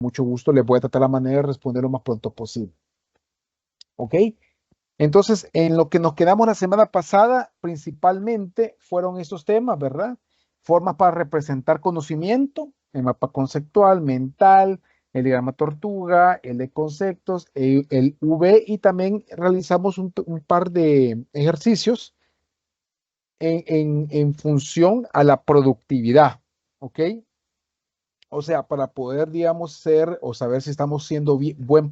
mucho gusto les voy a tratar la manera de responder lo más pronto posible. ¿Ok? Entonces, en lo que nos quedamos la semana pasada, principalmente fueron esos temas, ¿verdad? Formas para representar conocimiento, el mapa conceptual, mental, el diagrama tortuga, el de conceptos, el V, y también realizamos un par de ejercicios en función a la productividad, ¿ok? O sea, para poder, digamos, ser o saber si estamos siendo buen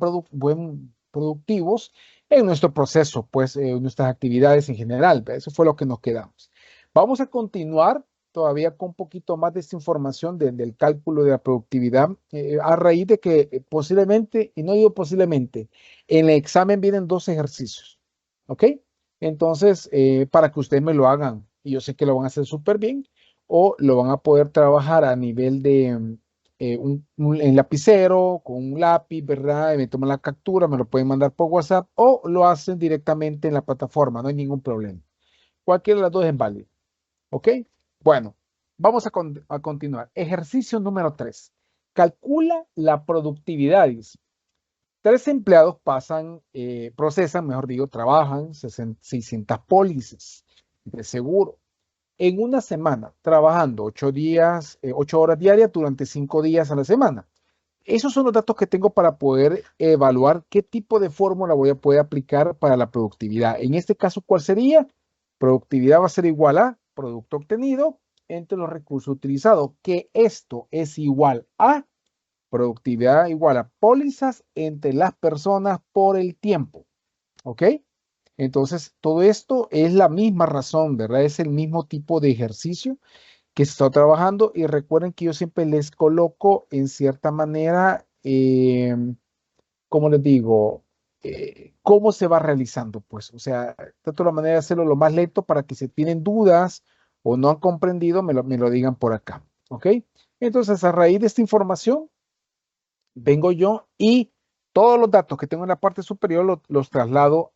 productivos en nuestro proceso, pues, en nuestras actividades en general. Eso fue lo que nos quedamos. Vamos a continuar todavía con un poquito más de esta información del cálculo de la productividad, a raíz de que posiblemente, y no digo posiblemente, en el examen vienen dos ejercicios, ¿ok? Entonces, para que ustedes me lo hagan, y yo sé que lo van a hacer súper bien, o lo van a poder trabajar a nivel de en lapicero, con un lápiz, ¿verdad? Y me toman la captura, me lo pueden mandar por WhatsApp o lo hacen directamente en la plataforma, no hay ningún problema. Cualquiera de las dos es válido, ¿ok? Bueno, vamos a continuar. Ejercicio número 3. Calcula la productividad. Dice. Tres empleados procesan, mejor digo, trabajan 600 pólizas de seguro en una semana, trabajando 8 días, 8 horas diarias durante 5 días a la semana. Esos son los datos que tengo para poder evaluar qué tipo de fórmula voy a poder aplicar para la productividad. En este caso, ¿cuál sería? Productividad va a ser igual a producto obtenido entre los recursos utilizados, que esto es igual a productividad igual a pólizas entre las personas por el tiempo. ¿Ok? Entonces, todo esto es la misma razón, ¿verdad? Es el mismo tipo de ejercicio que se está trabajando y recuerden que yo siempre les coloco en cierta manera, como les digo, cómo se va realizando, pues, o sea, trato la manera de hacerlo lo más lento para que si tienen dudas o no han comprendido, me lo digan por acá, ¿ok? Entonces, a raíz de esta información, vengo yo y todos los datos que tengo en la parte superior los traslado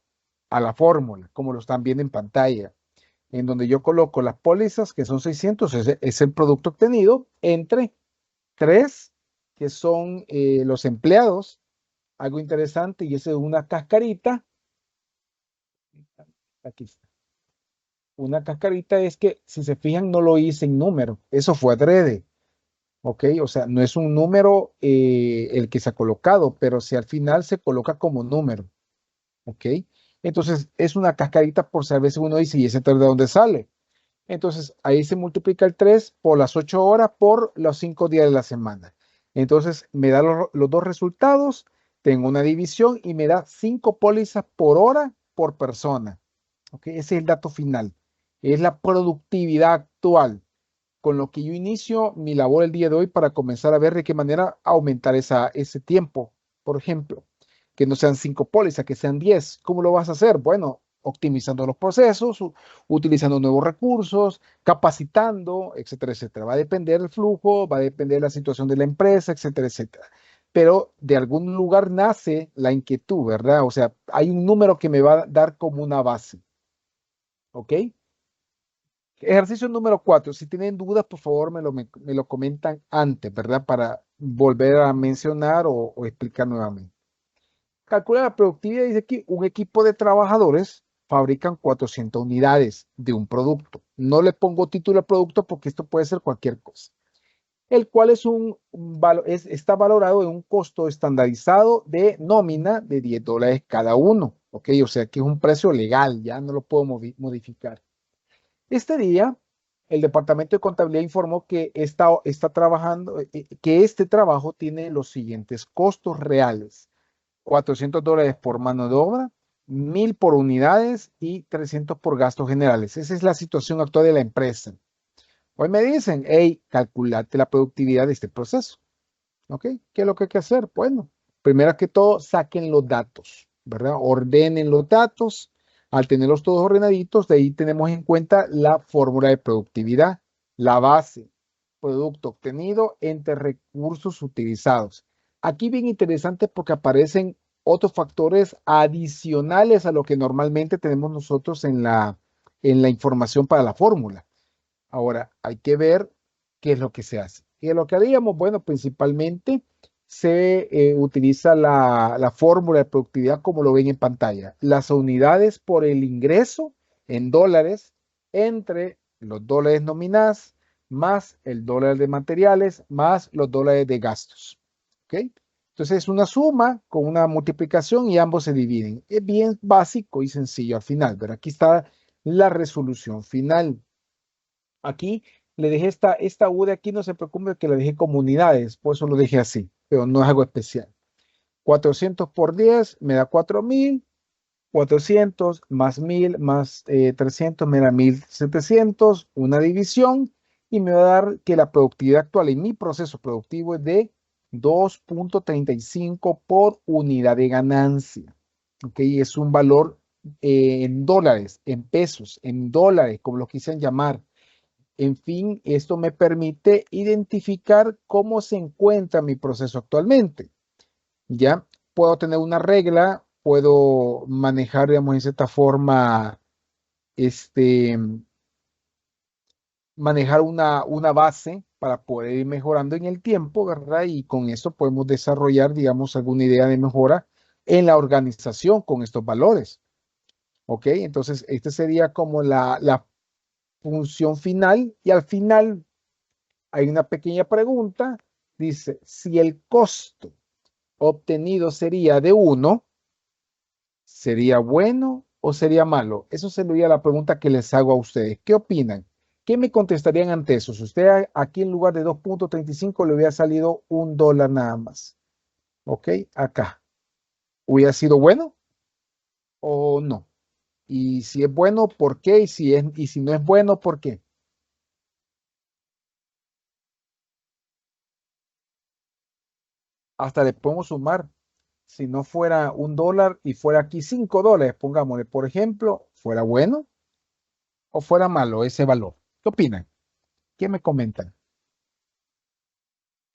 a la fórmula, como lo están viendo en pantalla en donde yo coloco las pólizas, que son 600, es el producto obtenido, entre 3, que son los empleados, algo interesante, y esa es una cascarita, aquí está. Una cascarita es que, si se fijan, no lo hice en número, eso fue adrede, ¿ok? O sea, no es un número el que se ha colocado, pero si al final se coloca como número, ¿ok? Entonces, es una cascarita por si a veces uno dice, ¿y ese 3 de dónde sale? Entonces, ahí se multiplica el 3 por las 8 horas por los 5 días de la semana. Entonces, me da los dos resultados, tengo una división y me da 5 pólizas por hora por persona. ¿Ok? Ese es el dato final. Es la productividad actual con lo que yo inicio mi labor el día de hoy para comenzar a ver de qué manera aumentar ese tiempo. Por ejemplo, que no sean 5 pólizas, que sean 10. ¿Cómo lo vas a hacer? Bueno, optimizando los procesos, utilizando nuevos recursos, capacitando, etcétera, etcétera. Va a depender del flujo, va a depender de la situación de la empresa, etcétera, etcétera. Pero de algún lugar nace la inquietud, ¿verdad? O sea, hay un número que me va a dar como una base, ¿ok? Ejercicio número 4. Si tienen dudas, por favor, me lo comentan antes, ¿verdad? Para volver a mencionar o explicar nuevamente. Calcula la productividad. Dice aquí, un equipo de trabajadores fabrican 400 unidades de un producto. No le pongo título al producto porque esto puede ser cualquier cosa. El cual está valorado en un costo estandarizado de nómina de $10 cada uno. ¿Ok? O sea que es un precio legal, ya no lo puedo modificar. Este día, el Departamento de Contabilidad informó que está trabajando, que este trabajo tiene los siguientes costos reales: $400 por mano de obra, 1,000 por unidades y 300 por gastos generales. Esa es la situación actual de la empresa. Hoy me dicen, hey, calculate la productividad de este proceso. ¿Ok? ¿Qué es lo que hay que hacer? Bueno, primero que todo, saquen los datos, ¿verdad? Ordenen los datos. Al tenerlos todos ordenaditos, de ahí tenemos en cuenta la fórmula de productividad, la base, producto obtenido entre recursos utilizados. Aquí bien interesante porque aparecen otros factores adicionales a lo que normalmente tenemos nosotros en la información para la fórmula. Ahora, hay que ver qué es lo que se hace. Y lo que haríamos, bueno, principalmente se utiliza la fórmula de productividad como lo ven en pantalla. Las unidades por el ingreso en dólares entre los dólares nominales más el dólar de materiales más los dólares de gastos. ¿Ok? Entonces es una suma con una multiplicación y ambos se dividen. Es bien básico y sencillo al final, pero aquí está la resolución final. Aquí le dejé esta U de aquí, no se preocupe que le dejé como unidades, por eso lo dejé así, pero no es algo especial. 400 por 10 me da 4000, 400 más 1000 más 300 me da 1700, una división, y me va a dar que la productividad actual en mi proceso productivo es de 2.35 por unidad de ganancia. ¿Ok? Es un valor en dólares, en pesos, en dólares, como lo quisieran llamar. En fin, esto me permite identificar cómo se encuentra mi proceso actualmente. Ya puedo tener una regla, puedo manejar, digamos, en cierta forma, este, manejar una base para poder ir mejorando en el tiempo, ¿verdad? Y con eso podemos desarrollar, digamos, alguna idea de mejora en la organización con estos valores. ¿Ok? Entonces, esta sería como la función final y al final hay una pequeña pregunta. Dice, si el costo obtenido sería de 1, ¿sería bueno o sería malo? Eso sería la pregunta que les hago a ustedes. ¿Qué opinan? ¿Qué me contestarían ante eso? Si usted aquí en lugar de 2.35 le hubiera salido $1 nada más. ¿Ok? Acá. ¿Hubiera sido bueno o no? Y si es bueno, ¿por qué? Y si no es bueno, ¿por qué? Hasta le podemos sumar. Si no fuera $1 y fuera aquí $5, pongámosle, por ejemplo, ¿fuera bueno o fuera malo ese valor? ¿Qué opinan? ¿Qué me comentan?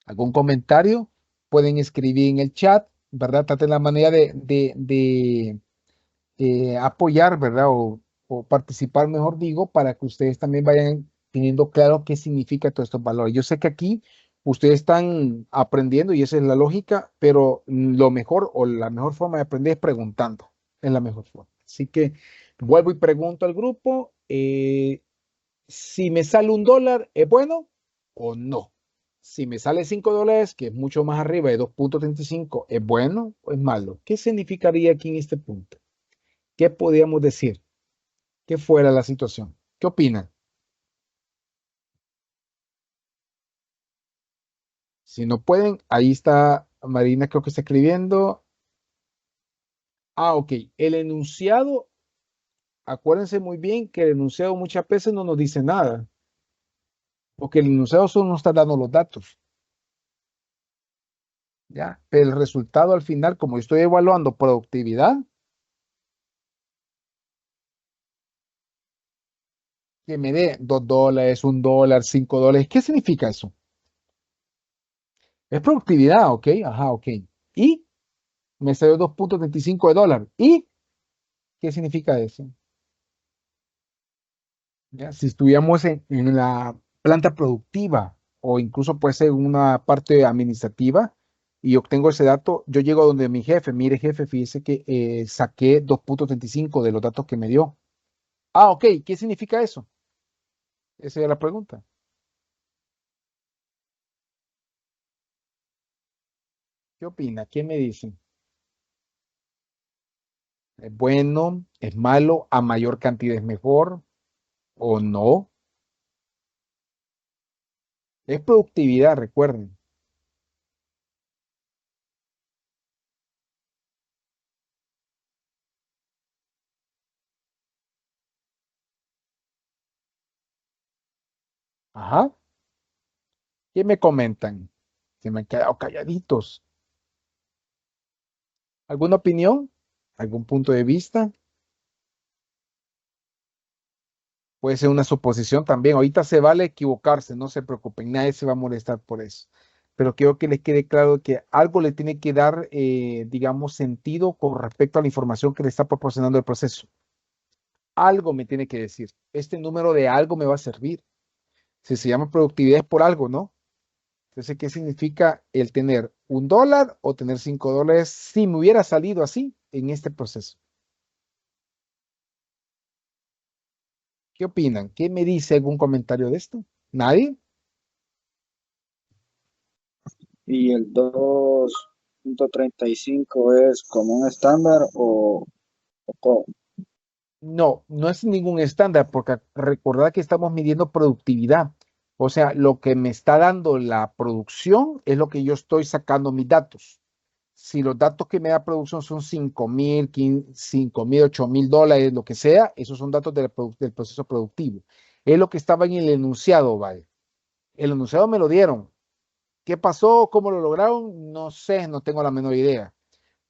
¿Algún comentario? Pueden escribir en el chat, ¿verdad? Traten la manera de apoyar, ¿verdad? O participar, mejor digo, para que ustedes también vayan teniendo claro qué significa todos estos valores. Yo sé que aquí ustedes están aprendiendo y esa es la lógica, pero lo mejor o la mejor forma de aprender es preguntando. Es la mejor forma. Así que vuelvo y pregunto al grupo, si me sale $1, ¿es bueno o no? Si me sale $5, que es mucho más arriba de 2.35, ¿es bueno o es malo? ¿Qué significaría aquí en este punto? ¿Qué podríamos decir? ¿Qué fuera la situación? ¿Qué opinan? Si no pueden, ahí está Marina, creo que está escribiendo. Ah, ok. El enunciado, acuérdense muy bien que el enunciado muchas veces no nos dice nada, porque el enunciado solo nos está dando los datos, ¿ya? Pero el resultado al final, como yo estoy evaluando productividad, que me dé $2, $1, $5, ¿qué significa eso? Es productividad, ok, ajá, ok. Y me salió 2.35 de dólar. ¿Y qué significa eso? ¿Ya? Si estuviéramos en la planta productiva o incluso puede ser una parte administrativa y obtengo ese dato, yo llego a donde mi jefe, mire jefe, fíjese que saqué 2.35 de los datos que me dio. Ah, ok, ¿qué significa eso? Esa es la pregunta. ¿Qué opina? ¿Qué me dicen? ¿Es bueno? ¿Es malo? ¿A mayor cantidad es mejor? ¿O no? Es productividad, recuerden. Ajá. ¿Qué me comentan? Se me han quedado calladitos. ¿Alguna opinión? ¿Algún punto de vista? Puede ser una suposición también. Ahorita se vale equivocarse, no se preocupen, nadie se va a molestar por eso. Pero quiero que les quede claro que algo le tiene que dar, digamos, sentido con respecto a la información que le está proporcionando el proceso. Algo me tiene que decir. Este número de algo me va a servir. Si se llama productividad es por algo, ¿no? Entonces, ¿qué significa el tener $1 o tener $5 si me hubiera salido así en este proceso? ¿Qué opinan? ¿Qué me dice algún comentario de esto? ¿Nadie? ¿Y el 2.35 es como un estándar o cómo? No, no es ningún estándar, porque recordad que estamos midiendo productividad. O sea, lo que me está dando la producción es lo que yo estoy sacando mis datos. Si los datos que me da producción son 5,000, 5,000, $8,000, lo que sea, esos son datos del proceso productivo. Es lo que estaba en el enunciado, ¿vale? El enunciado me lo dieron. ¿Qué pasó? ¿Cómo lo lograron? No sé, no tengo la menor idea.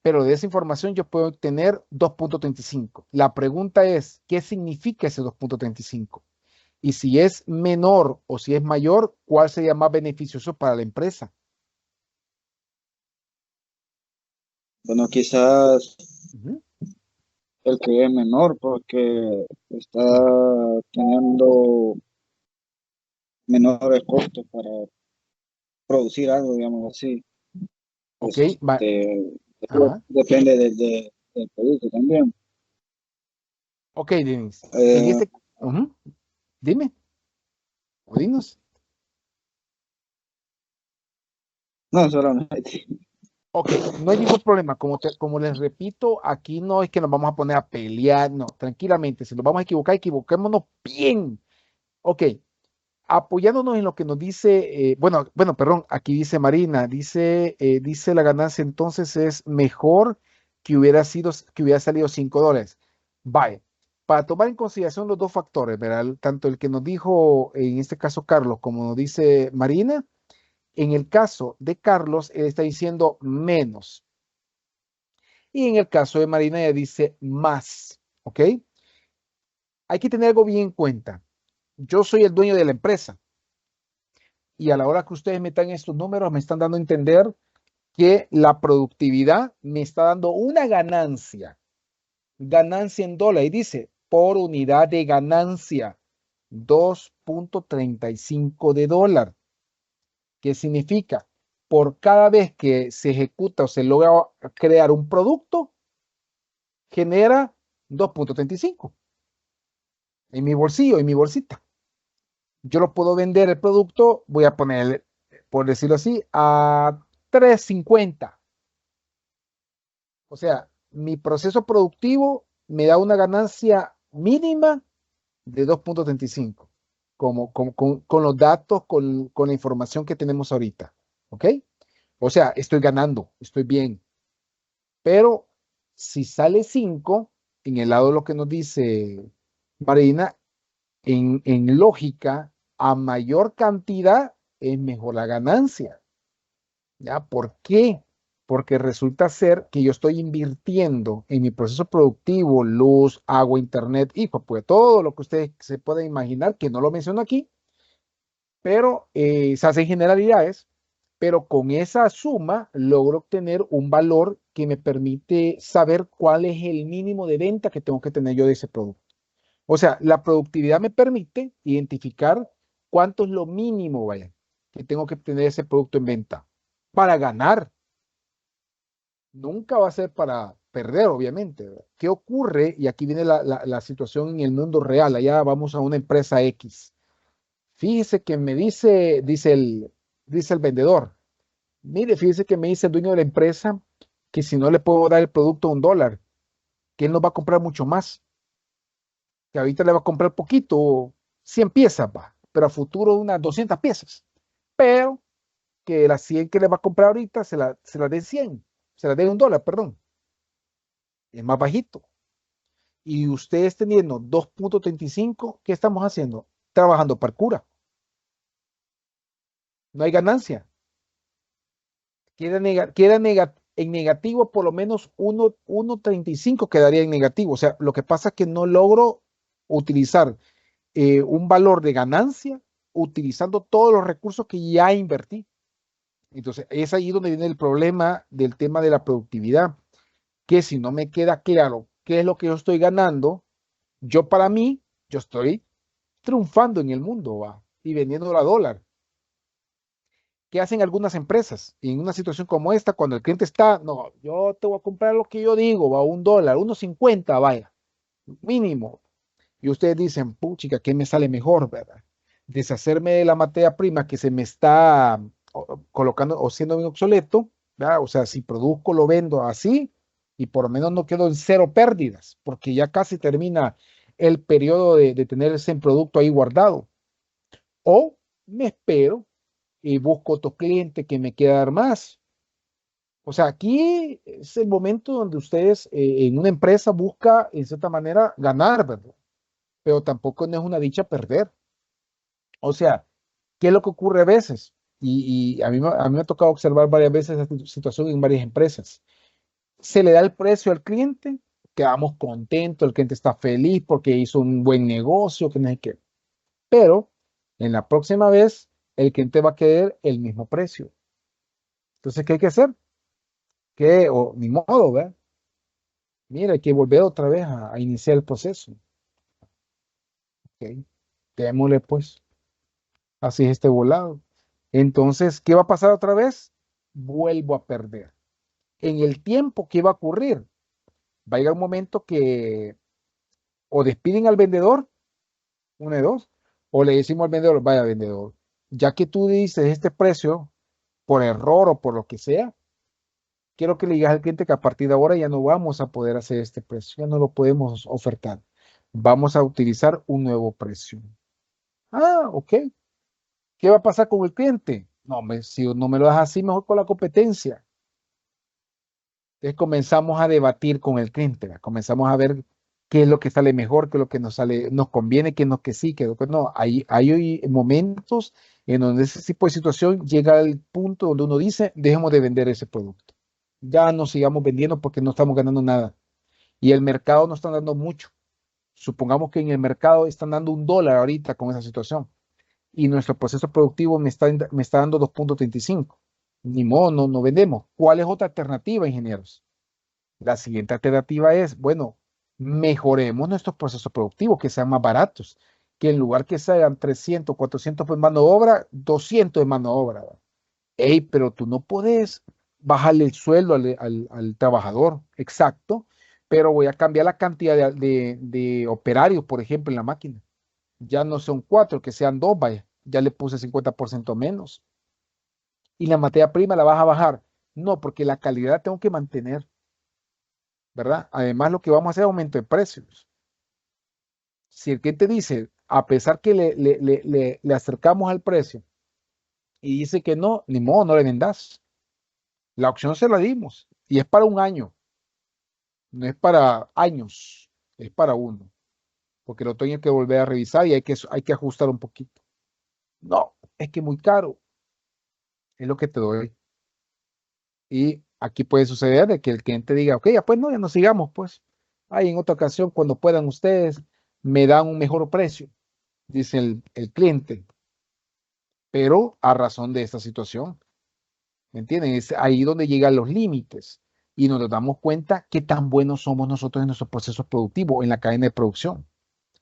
Pero de esa información yo puedo obtener 2.35. La pregunta es, ¿qué significa ese 2.35? Y si es menor o si es mayor, ¿cuál sería más beneficioso para la empresa? Bueno, quizás Ujú. el que es menor porque está teniendo menores costos para producir algo, digamos así. Ok, Eso ajá. depende del producto también. Ok, Denis. En Eh, este, ujú, dime, o dinos. no, solamente. Ok, no hay ningún problema. Como les repito, aquí no es que nos vamos a poner a pelear, no, tranquilamente. Si nos vamos a equivocar, equivoquémonos bien. Ok, apoyándonos en lo que nos dice, bueno, perdón, aquí dice Marina, dice la ganancia entonces es mejor que hubiera salido $5. Vaya, para tomar en consideración los dos factores, ¿verdad? Tanto el que nos dijo, en este caso Carlos, como nos dice Marina, en el caso de Carlos, él está diciendo menos. Y en el caso de Marina, ella dice más, ¿ok? Hay que tener algo bien en cuenta. Yo soy el dueño de la empresa y a la hora que ustedes metan estos números, me están dando a entender que la productividad me está dando una ganancia en dólar, y dice, por unidad de ganancia, 2.35 de dólar. ¿Qué significa? Por cada vez que se ejecuta o se logra crear un producto, genera 2.35 en mi bolsillo, en mi bolsita. Yo lo puedo vender el producto, voy a poner, por decirlo así, a 3.50. O sea, mi proceso productivo me da una ganancia mínima de 2.35, con los datos, con la información que tenemos ahorita. ¿Ok? O sea, estoy ganando, estoy bien. Pero si sale 5 en el lado de lo que nos dice Marina, en lógica, a mayor cantidad es mejor la ganancia. ¿Ya? ¿Por qué? Porque resulta ser que yo estoy invirtiendo en mi proceso productivo, luz, agua, internet, y pues todo lo que ustedes se pueden imaginar, que no lo menciono aquí, pero se hacen generalidades, pero con esa suma logro obtener un valor que me permite saber cuál es el mínimo de venta que tengo que tener yo de ese producto. O sea, la productividad me permite identificar cuánto es lo mínimo, vaya, que tengo que tener ese producto en venta para ganar. Nunca va a ser para perder, obviamente, ¿verdad? ¿Qué ocurre? Y aquí viene la situación en el mundo real. Allá vamos a una empresa X. Fíjese que me dice el vendedor, mire, fíjese que me dice el dueño de la empresa que si no le puedo dar el producto a $1, que él nos va a comprar mucho más, que ahorita le va a comprar poquito, 100 piezas, va, pero a futuro unas 200 piezas, pero que las 100 que le va a comprar ahorita se la dé 100, se la dé $1, perdón, es más bajito. Y ustedes teniendo 2.35, ¿qué estamos haciendo? Trabajando para cura. No hay ganancia. Queda en negativo, por lo menos 1.35 quedaría en negativo. O sea, lo que pasa es que no logro utilizar un valor de ganancia utilizando todos los recursos que ya invertí. Entonces, es ahí donde viene el problema del tema de la productividad, que si no me queda claro qué es lo que yo estoy ganando, para mí, yo estoy triunfando en el mundo, va, y vendiendo a dólar. ¿Qué hacen algunas empresas? Y en una situación como esta, cuando el cliente está, no, yo te voy a comprar lo que yo digo, va a $1, 1.50, vaya, mínimo. Y ustedes dicen, puchica, ¿qué me sale mejor, verdad? Deshacerme de la materia prima que se me está colocando o siendo muy obsoleto, ¿verdad? O sea, si produzco, lo vendo así y por lo menos no quedo en cero pérdidas, porque ya casi termina el periodo de tener ese producto ahí guardado. O me espero y busco otro cliente que me quiera dar más. O sea, aquí es el momento donde ustedes en una empresa busca, en cierta manera, ganar, ¿verdad? Pero tampoco no es una dicha perder. O sea, ¿qué es lo que ocurre a veces? Y a mí me ha tocado observar varias veces esta situación en varias empresas. Se le da el precio al cliente, quedamos contentos, el cliente está feliz porque hizo un buen negocio, que no hay que. Pero en la próxima vez, el cliente va a querer el mismo precio. Entonces, ¿qué hay que hacer? Que, o ni modo, ¿verdad? Mira, hay que volver otra vez a iniciar el proceso. ¿Ok? Démosle pues, así es este volado. Entonces, ¿qué va a pasar otra vez? Vuelvo a perder. En el tiempo, ¿qué va a ocurrir? Va a llegar un momento que o despiden al vendedor, una de dos, o le decimos al vendedor, vaya vendedor, ya que tú dices este precio por error o por lo que sea, quiero que le digas al cliente que a partir de ahora ya no vamos a poder hacer este precio, ya no lo podemos ofertar. Vamos a utilizar un nuevo precio. Ah, ok. ¿Qué va a pasar con el cliente? No, si no me lo das así, mejor con la competencia. Entonces comenzamos a debatir con el cliente, ¿verdad? Comenzamos a ver qué es lo que sale mejor, qué es lo que nos sale, nos conviene, qué es lo que sí, qué es lo que no. Hay momentos en donde ese tipo de situación llega al punto donde uno dice, dejemos de vender ese producto. Ya no sigamos vendiendo porque no estamos ganando nada. Y el mercado no está dando mucho. Supongamos que en el mercado están dando $1 ahorita con esa situación y nuestro proceso productivo me está dando 2.35. Ni modo, no vendemos. ¿Cuál es otra alternativa, ingenieros? La siguiente alternativa es, bueno, mejoremos nuestros procesos productivos, que sean más baratos, que en lugar que sean 300, 400 de mano de obra, 200 de mano de obra. Ey, pero tú no puedes bajarle el sueldo al trabajador, exacto, pero voy a cambiar la cantidad de operarios, por ejemplo, en la máquina. Ya no son cuatro, que sean dos, vaya, ya le puse 50% menos. Y la materia prima la vas a bajar. No, porque la calidad la tengo que mantener, ¿verdad? Además, lo que vamos a hacer es aumento de precios. Si el cliente dice, a pesar que le acercamos al precio y dice que no, ni modo, no le vendas. La opción se la dimos y es para un año, no es para años, es para uno, porque lo tengo que volver a revisar y hay que ajustar un poquito. No, es que muy caro, es lo que te doy. Y aquí puede suceder de que el cliente diga, ok, ya pues no, ya no sigamos, pues. Ahí en otra ocasión, cuando puedan ustedes, me dan un mejor precio, dice el cliente, pero a razón de esta situación, ¿me entienden? Es ahí donde llegan los límites y nos damos cuenta qué tan buenos somos nosotros en nuestros procesos productivos, en la cadena de producción,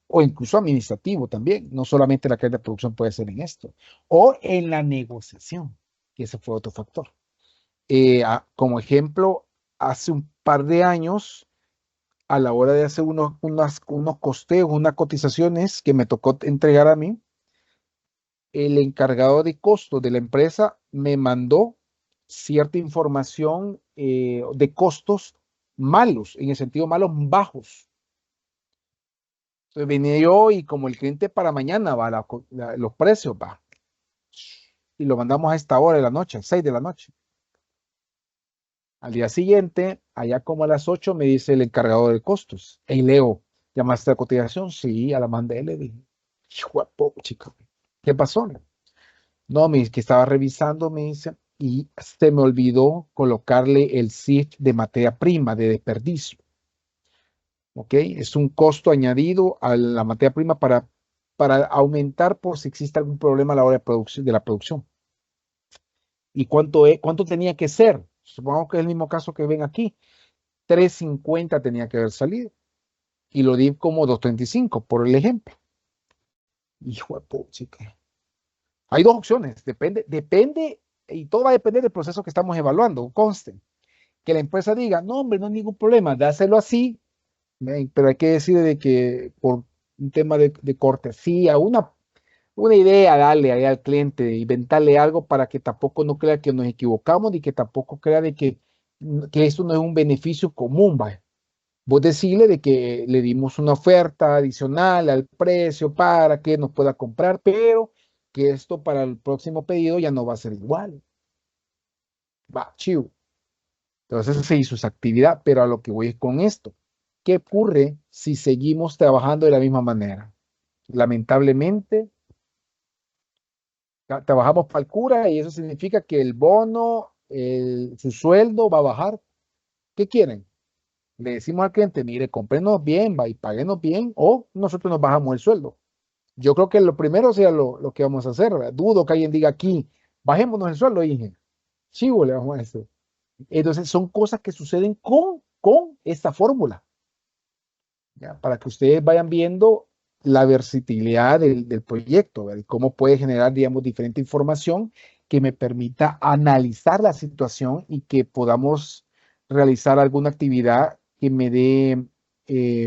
o incluso administrativo también, no solamente la cadena de producción puede ser en esto, o en la negociación, que ese fue otro factor. Como ejemplo, hace un par de años, a la hora de hacer unos costeos, unas cotizaciones que me tocó entregar a mí, el encargado de costos de la empresa me mandó cierta información de costos malos, en el sentido malos, bajos. Entonces venía yo y como el cliente para mañana va, los precios va, y lo mandamos a esta hora de la noche, 6 de la noche. Al día siguiente, allá como a las 8, me dice el encargado de costos. Hey, Leo, ¿llamaste a la cotización? Sí, a la mandé, le dije. Hijo de chico. ¿Qué pasó? No, que estaba revisando, me dice, y se me olvidó colocarle el CIF de materia prima, de desperdicio. ¿Ok? Es un costo añadido a la materia prima para aumentar por si existe algún problema a la hora de la producción. ¿Y cuánto tenía que ser? Supongamos que es el mismo caso que ven aquí. 3.50 tenía que haber salido. Y lo di como 2.35, por el ejemplo. Hijo de chica. Hay dos opciones. Depende y todo va a depender del proceso que estamos evaluando, conste. Que la empresa diga, no, hombre, no hay ningún problema, dáselo así, pero hay que decir de que por un tema de cortesía, una idea, darle ahí al cliente, inventarle algo para que tampoco no crea que nos equivocamos y que tampoco crea de que esto no es un beneficio común, ¿vale? Vos decirle de que le dimos una oferta adicional al precio para que nos pueda comprar, pero que esto para el próximo pedido ya no va a ser igual. Va, chivo. Entonces se hizo esa actividad, pero a lo que voy es con esto. ¿Qué ocurre si seguimos trabajando de la misma manera? Lamentablemente, trabajamos para el cura y eso significa que el bono, su sueldo va a bajar. ¿Qué quieren? Le decimos al cliente, mire, cómprenos bien, va y páguenos bien, o nosotros nos bajamos el sueldo. Yo creo que lo primero sea lo que vamos a hacer, ¿verdad? Dudo que alguien diga aquí, bajémonos el sueldo, dije. Chivo, le vamos a decir. Entonces, son cosas que suceden con esta fórmula, ¿ya? Para que ustedes vayan viendo la versatilidad del proyecto, ¿verdad? Y cómo puede generar, digamos, diferente información que me permita analizar la situación y que podamos realizar alguna actividad que me dé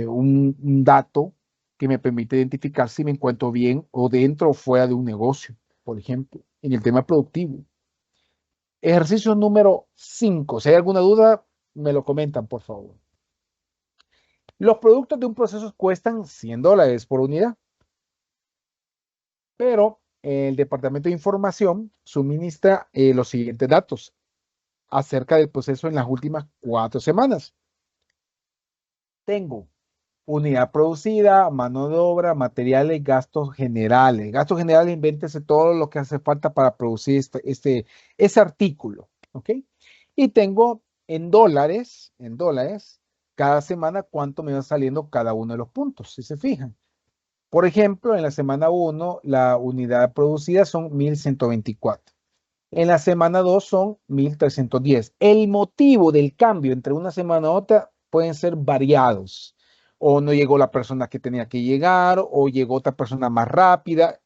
un dato que me permite identificar si me encuentro bien o dentro o fuera de un negocio, por ejemplo, en el tema productivo. Ejercicio número 5. Si hay alguna duda, me lo comentan, por favor. Los productos de un proceso cuestan $100 por unidad, pero el Departamento de Información suministra los siguientes datos acerca del proceso en las últimas 4 semanas. Tengo unidad producida, mano de obra, materiales, gastos generales. Gastos generales, invéntese todo lo que hace falta para producir ese artículo, ¿ok? Y tengo en dólares, cada semana cuánto me va saliendo cada uno de los puntos, si se fijan. Por ejemplo, en la semana 1, la unidad producida son 1.124. En la semana 2 son 1.310. El motivo del cambio entre una semana y otra pueden ser variados. O no llegó la persona que tenía que llegar, o llegó otra persona más rápida.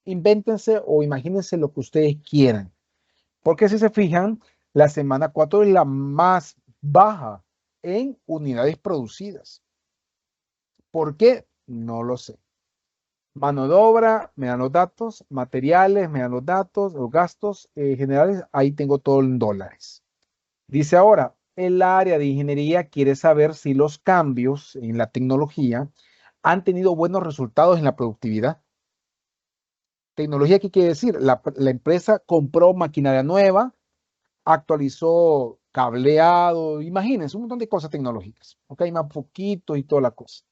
Invéntense o imagínense lo que ustedes quieran. Porque si se fijan, la semana 4 es la más baja en unidades producidas. ¿Por qué? No lo sé. Mano de obra, me dan los datos, materiales, me dan los datos, los gastos generales, ahí tengo todo en dólares. Dice ahora, el área de ingeniería quiere saber si los cambios en la tecnología han tenido buenos resultados en la productividad. Tecnología, ¿qué quiere decir? La empresa compró maquinaria nueva, actualizó cableado, imagínense, un montón de cosas tecnológicas. Ok, más poquito y toda la cosa.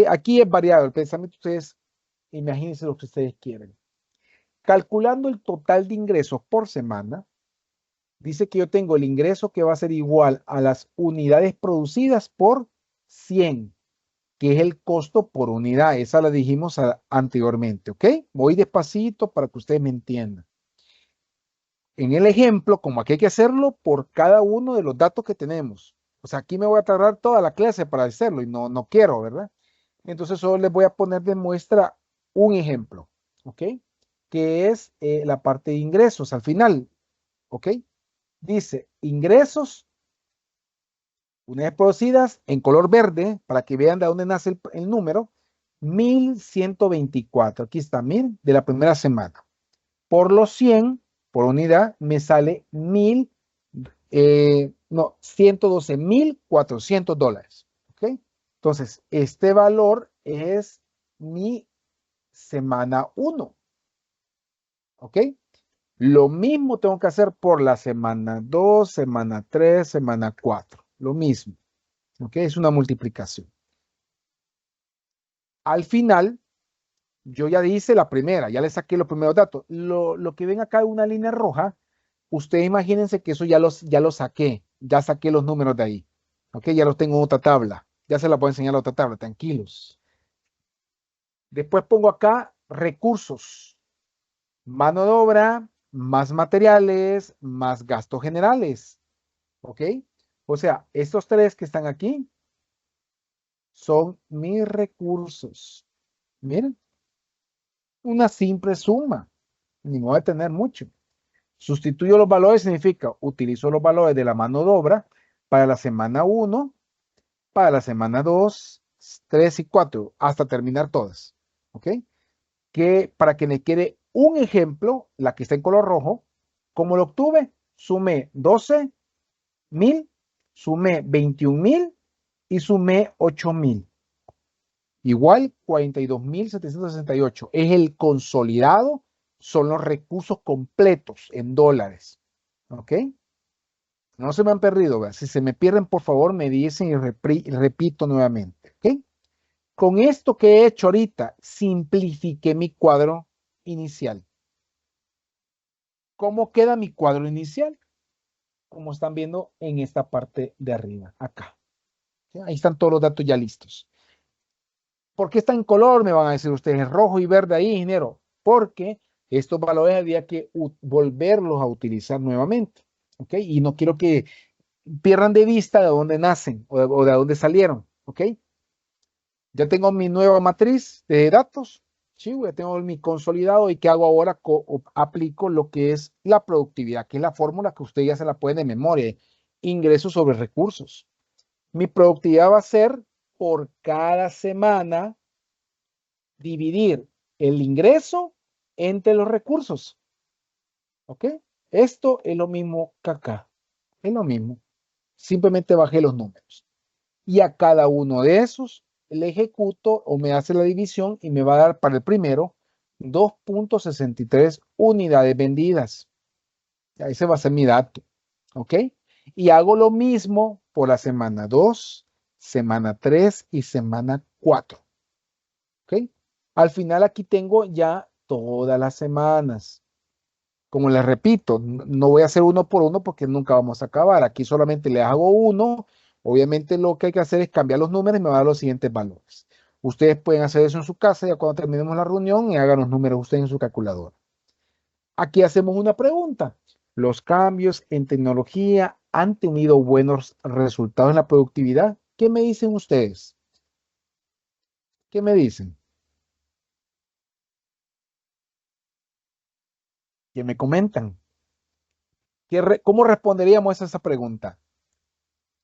Aquí es variado el pensamiento, ustedes imagínense lo que ustedes quieren. Calculando el total de ingresos por semana, dice que yo tengo el ingreso que va a ser igual a las unidades producidas por 100, que es el costo por unidad. Esa la dijimos anteriormente, ¿ok? Voy despacito para que ustedes me entiendan. En el ejemplo, como aquí hay que hacerlo por cada uno de los datos que tenemos. O sea, aquí me voy a tardar toda la clase para hacerlo y no quiero, ¿verdad? Entonces solo les voy a poner de muestra un ejemplo, ¿ok? Que es la parte de ingresos al final, ¿ok? Dice ingresos, unidades producidas en color verde, para que vean de dónde nace el número, 1.124. Aquí está, miren, de la primera semana. Por los 100, por unidad, me sale $112.400. ¿Ok? Entonces, este valor es mi semana 1. ¿Ok? Lo mismo tengo que hacer por la semana 2, semana 3, semana 4. Lo mismo. ¿Ok? Es una multiplicación. Al final, yo ya hice la primera, ya le saqué los primeros datos. Lo que ven acá en una línea roja, ustedes imagínense que eso ya lo saqué. Ya saqué los números de ahí. ¿Ok? Ya los tengo en otra tabla. Ya se la puedo enseñar a otra tabla, tranquilos. Después pongo acá recursos. Mano de obra, más materiales, más gastos generales. ¿Ok? O sea, estos tres que están aquí son mis recursos. Miren, una simple suma. Ni me voy a tener mucho. Sustituyo los valores significa utilizo los valores de la mano de obra para la semana 1, para la semana 2, 3 y 4, hasta terminar todas. ¿Ok? Que para que me quede un ejemplo, la que está en color rojo, como lo obtuve, sumé 12,000, sumé 21,000 y sumé 8,000. Igual 42,768. Es el consolidado, son los recursos completos en dólares. ¿Ok? No se me han perdido, ¿verdad? Si se me pierden, por favor, me dicen y repito nuevamente. ¿Ok? Con esto que he hecho ahorita, simplifiqué mi cuadro inicial. ¿Cómo queda mi cuadro inicial? Como están viendo en esta parte de arriba, acá. ¿Sí? Ahí están todos los datos ya listos. ¿Por qué está en color? Me van a decir ustedes, rojo y verde ahí, ingeniero. Porque estos valores había que volverlos a utilizar nuevamente. ¿Ok? Y no quiero que pierdan de vista de dónde nacen o de dónde salieron. ¿Ok? Ya tengo mi nueva matriz de datos. Sí, ya tengo mi consolidado. ¿Y qué hago ahora? Aplico lo que es la productividad, que es la fórmula que usted ya se la puede de memoria. Ingresos sobre recursos. Mi productividad va a ser por cada semana dividir el ingreso entre los recursos. ¿Ok? Esto es lo mismo que acá. Es lo mismo. Simplemente bajé los números. Y a cada uno de esos le ejecuto o me hace la división y me va a dar para el primero 2,63 unidades vendidas. Ese va a ser mi dato. ¿Ok? Y hago lo mismo por la semana 2, semana 3 y semana 4. ¿Ok? Al final aquí tengo ya todas las semanas. Como les repito, no voy a hacer uno por uno porque nunca vamos a acabar. Aquí solamente le hago uno. Obviamente lo que hay que hacer es cambiar los números y me va a dar los siguientes valores. Ustedes pueden hacer eso en su casa ya cuando terminemos la reunión y hagan los números ustedes en su calculadora. Aquí hacemos una pregunta. ¿Los cambios en tecnología han tenido buenos resultados en la productividad? ¿Qué me dicen ustedes? ¿Qué me dicen? ¿Qué me comentan? ¿Cómo responderíamos a esa pregunta?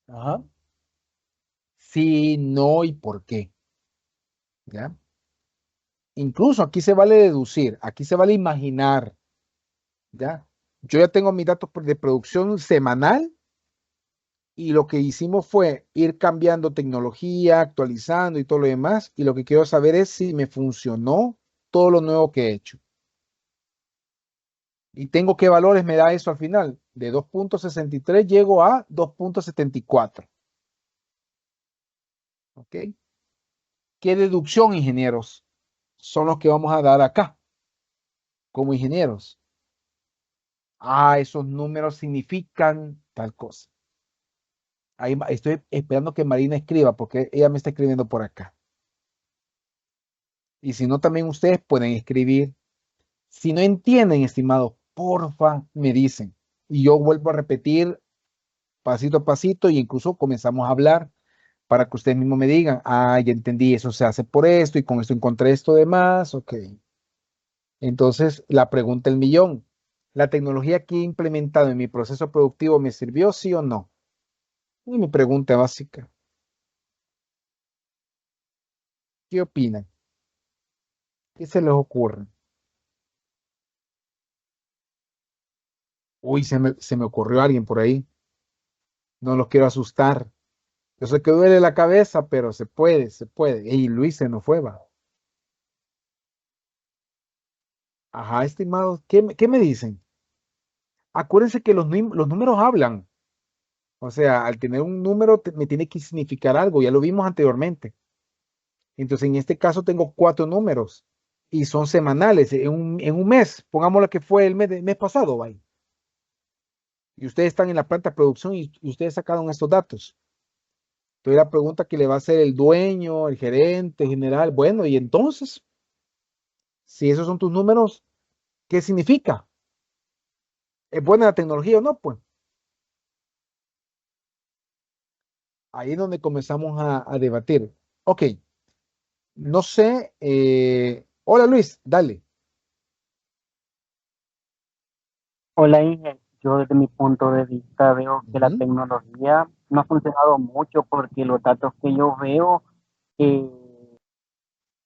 Ajá. Sí, no y por qué. ¿Ya? Incluso aquí se vale deducir, aquí se vale imaginar. ¿Ya? Yo ya tengo mis datos de producción semanal y lo que hicimos fue ir cambiando tecnología, actualizando y todo lo demás. Y lo que quiero saber es si me funcionó todo lo nuevo que he hecho. Y tengo qué valores me da eso al final. De 2,63 llego a 2,74. ¿Ok? ¿Qué deducción, ingenieros, son los que vamos a dar acá como ingenieros? Ah, esos números significan tal cosa. Ahí estoy esperando que Marina escriba porque ella me está escribiendo por acá. Y si no, también ustedes pueden escribir. Si no entienden, estimados, porfa, me dicen. Y yo vuelvo a repetir pasito a pasito y incluso comenzamos a hablar para que ustedes mismos me digan, ah, ya entendí, eso se hace por esto y con esto encontré esto de más, ok. Entonces, la pregunta del millón, ¿la tecnología que he implementado en mi proceso productivo me sirvió, sí o no? Y mi pregunta básica, ¿qué opinan? ¿Qué se les ocurre? Uy, se me ocurrió alguien por ahí. No los quiero asustar. Yo sé que duele la cabeza, pero se puede, se puede. Y Luis se nos fue, va. Ajá, estimados, ¿qué me dicen? Acuérdense que los números hablan. O sea, al tener un número me tiene que significar algo. Ya lo vimos anteriormente. Entonces, en este caso tengo 4 números y son semanales. En un mes, pongamos lo que fue el mes pasado, va. Y ustedes están en la planta de producción y ustedes sacaron estos datos. Entonces la pregunta que le va a hacer el dueño, el gerente general, bueno, y entonces, si esos son tus números, ¿qué significa? ¿Es buena la tecnología o no? Pues ahí es donde comenzamos a debatir. Ok, no sé. Hola Luis, dale. Hola Inge, yo desde mi punto de vista veo que la Ujú. tecnología no ha funcionado mucho porque los datos que yo veo eh,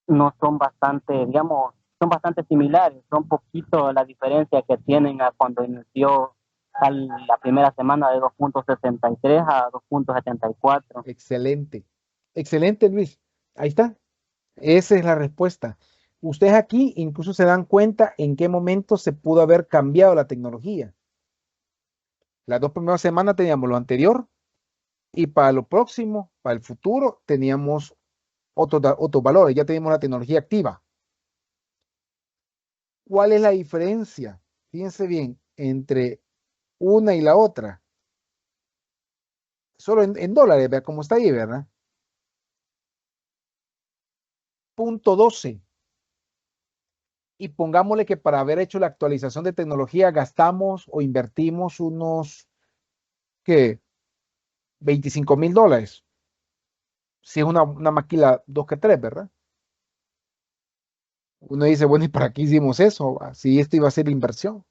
no son bastante, digamos, son bastante similares, son poquito la diferencia que tienen a cuando inició la primera semana de 2.63 a 2.74. Excelente. Excelente, Luis. Ahí está. Esa es la respuesta. Ustedes aquí incluso se dan cuenta en qué momento se pudo haber cambiado la tecnología. Las 2 primeras semanas teníamos lo anterior y para lo próximo, para el futuro, teníamos otros valores. Ya teníamos la tecnología activa. ¿Cuál es la diferencia? Fíjense bien, entre una y la otra. Solo en dólares, vea cómo está ahí, ¿verdad? Punto 12. Y pongámosle que para haber hecho la actualización de tecnología gastamos o invertimos unos, ¿qué? $25,000. Si es una máquina 2 que 3, ¿verdad? Uno dice, bueno, ¿y para qué hicimos eso? Si esto iba a ser inversión.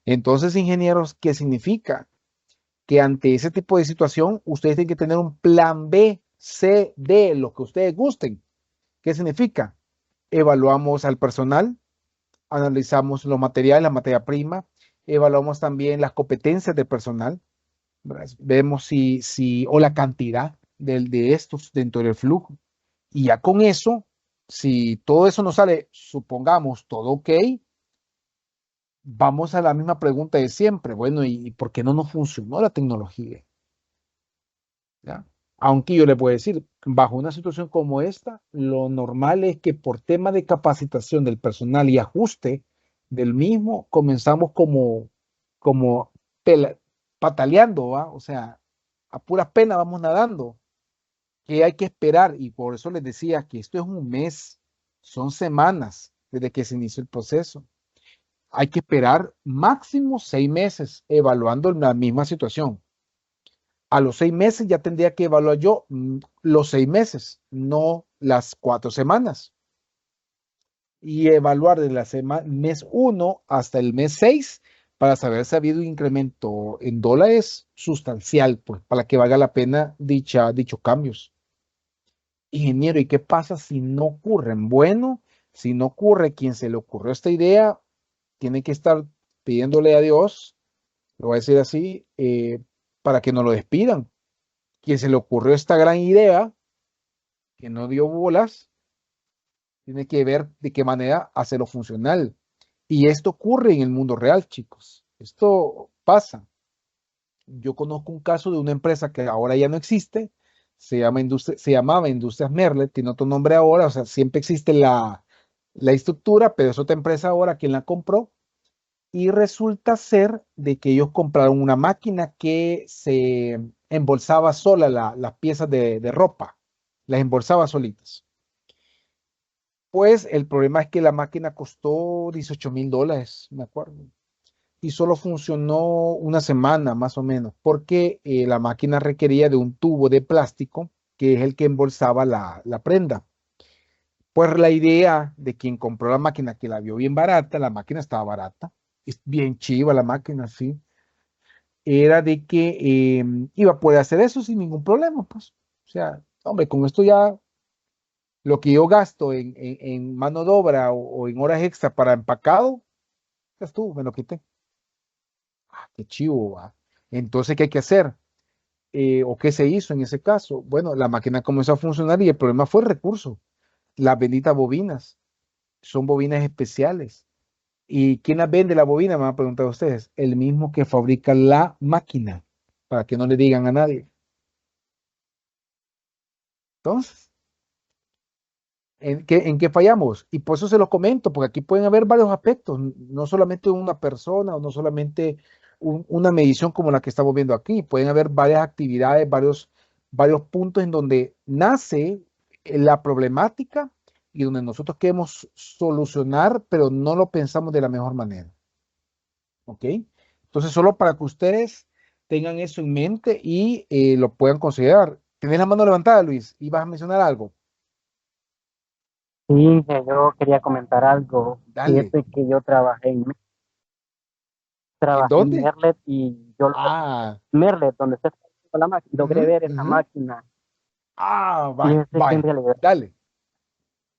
Entonces, ingenieros, ¿qué significa? Que ante ese tipo de situación, ustedes tienen que tener un plan B, C, D, lo que ustedes gusten. ¿Qué significa? Evaluamos al personal, analizamos los materiales, la materia prima, evaluamos también las competencias del personal, ¿verdad? Vemos o la cantidad de estos dentro del flujo. Y ya con eso, si todo eso nos sale, supongamos, todo ok, vamos a la misma pregunta de siempre. Bueno, ¿y por qué no nos funcionó la tecnología? ¿Ya? Aunque yo le puedo decir, bajo una situación como esta, lo normal es que por tema de capacitación del personal y ajuste del mismo, comenzamos como pela- pataleando, ¿va? O sea, a puras penas vamos nadando, que hay que esperar, y por eso les decía que esto es un mes, son semanas desde que se inició el proceso. Hay que esperar máximo 6 meses evaluando la misma situación. A los 6 meses ya tendría que evaluar yo los 6 meses, no las 4 semanas. Y evaluar de la mes 1 hasta el mes 6 para saber si ha habido un incremento en dólares sustancial, pues, para que valga la pena dichos cambios. Ingeniero, ¿y qué pasa si no ocurren? Bueno, si no ocurre, quien se le ocurrió esta idea tiene que estar pidiéndole a Dios, lo voy a decir así, para que no lo despidan. Quien se le ocurrió esta gran idea, que no dio bolas, tiene que ver de qué manera hacerlo funcional. Y esto ocurre en el mundo real, chicos. Esto pasa. Yo conozco un caso de una empresa que ahora ya no existe, se llamaba Industrias Merlet, tiene otro nombre ahora, o sea, siempre existe la estructura, pero es otra empresa ahora quien la compró. Y resulta ser de que ellos compraron una máquina que se embolsaba sola las piezas de ropa, las embolsaba solitas. Pues el problema es que la máquina costó $18,000, me acuerdo, y solo funcionó una semana más o menos, porque la máquina requería de un tubo de plástico, que es el que embolsaba la prenda. Pues la idea de quien compró la máquina, que la vio bien barata, la máquina estaba barata, es bien chiva la máquina, sí, era de que iba a poder hacer eso sin ningún problema, pues. O sea, hombre, con esto ya lo que yo gasto en mano de obra o en horas extra para empacado, ya estuvo, me lo quité. Ah, qué chivo, va. Entonces, ¿qué hay que hacer? ¿O qué se hizo en ese caso? Bueno, la máquina comenzó a funcionar y el problema fue el recurso. Las benditas bobinas. Son bobinas especiales. ¿Y quién las vende la bobina? Me van a preguntar ustedes. El mismo que fabrica la máquina, para que no le digan a nadie. Entonces, ¿en qué fallamos? Y por eso se lo comento, porque aquí pueden haber varios aspectos, no solamente una persona o no solamente una medición como la que estamos viendo aquí, pueden haber varias actividades, varios puntos en donde nace la problemática y donde nosotros queremos solucionar, pero no lo pensamos de la mejor manera. ¿Ok? Entonces, solo para que ustedes tengan eso en mente y lo puedan considerar. Tienes la mano levantada, Luis, y vas a mencionar algo. Sí, Inge, yo quería comentar algo. Dale. Fíjate que yo trabajé ¿En trabajé en dónde? Merlet y yo Ah, Merlet, donde se está la máquina, logré ujú, ver esa ujú. máquina. Ah, vaya, Fíjese que en vaya, realidad dale.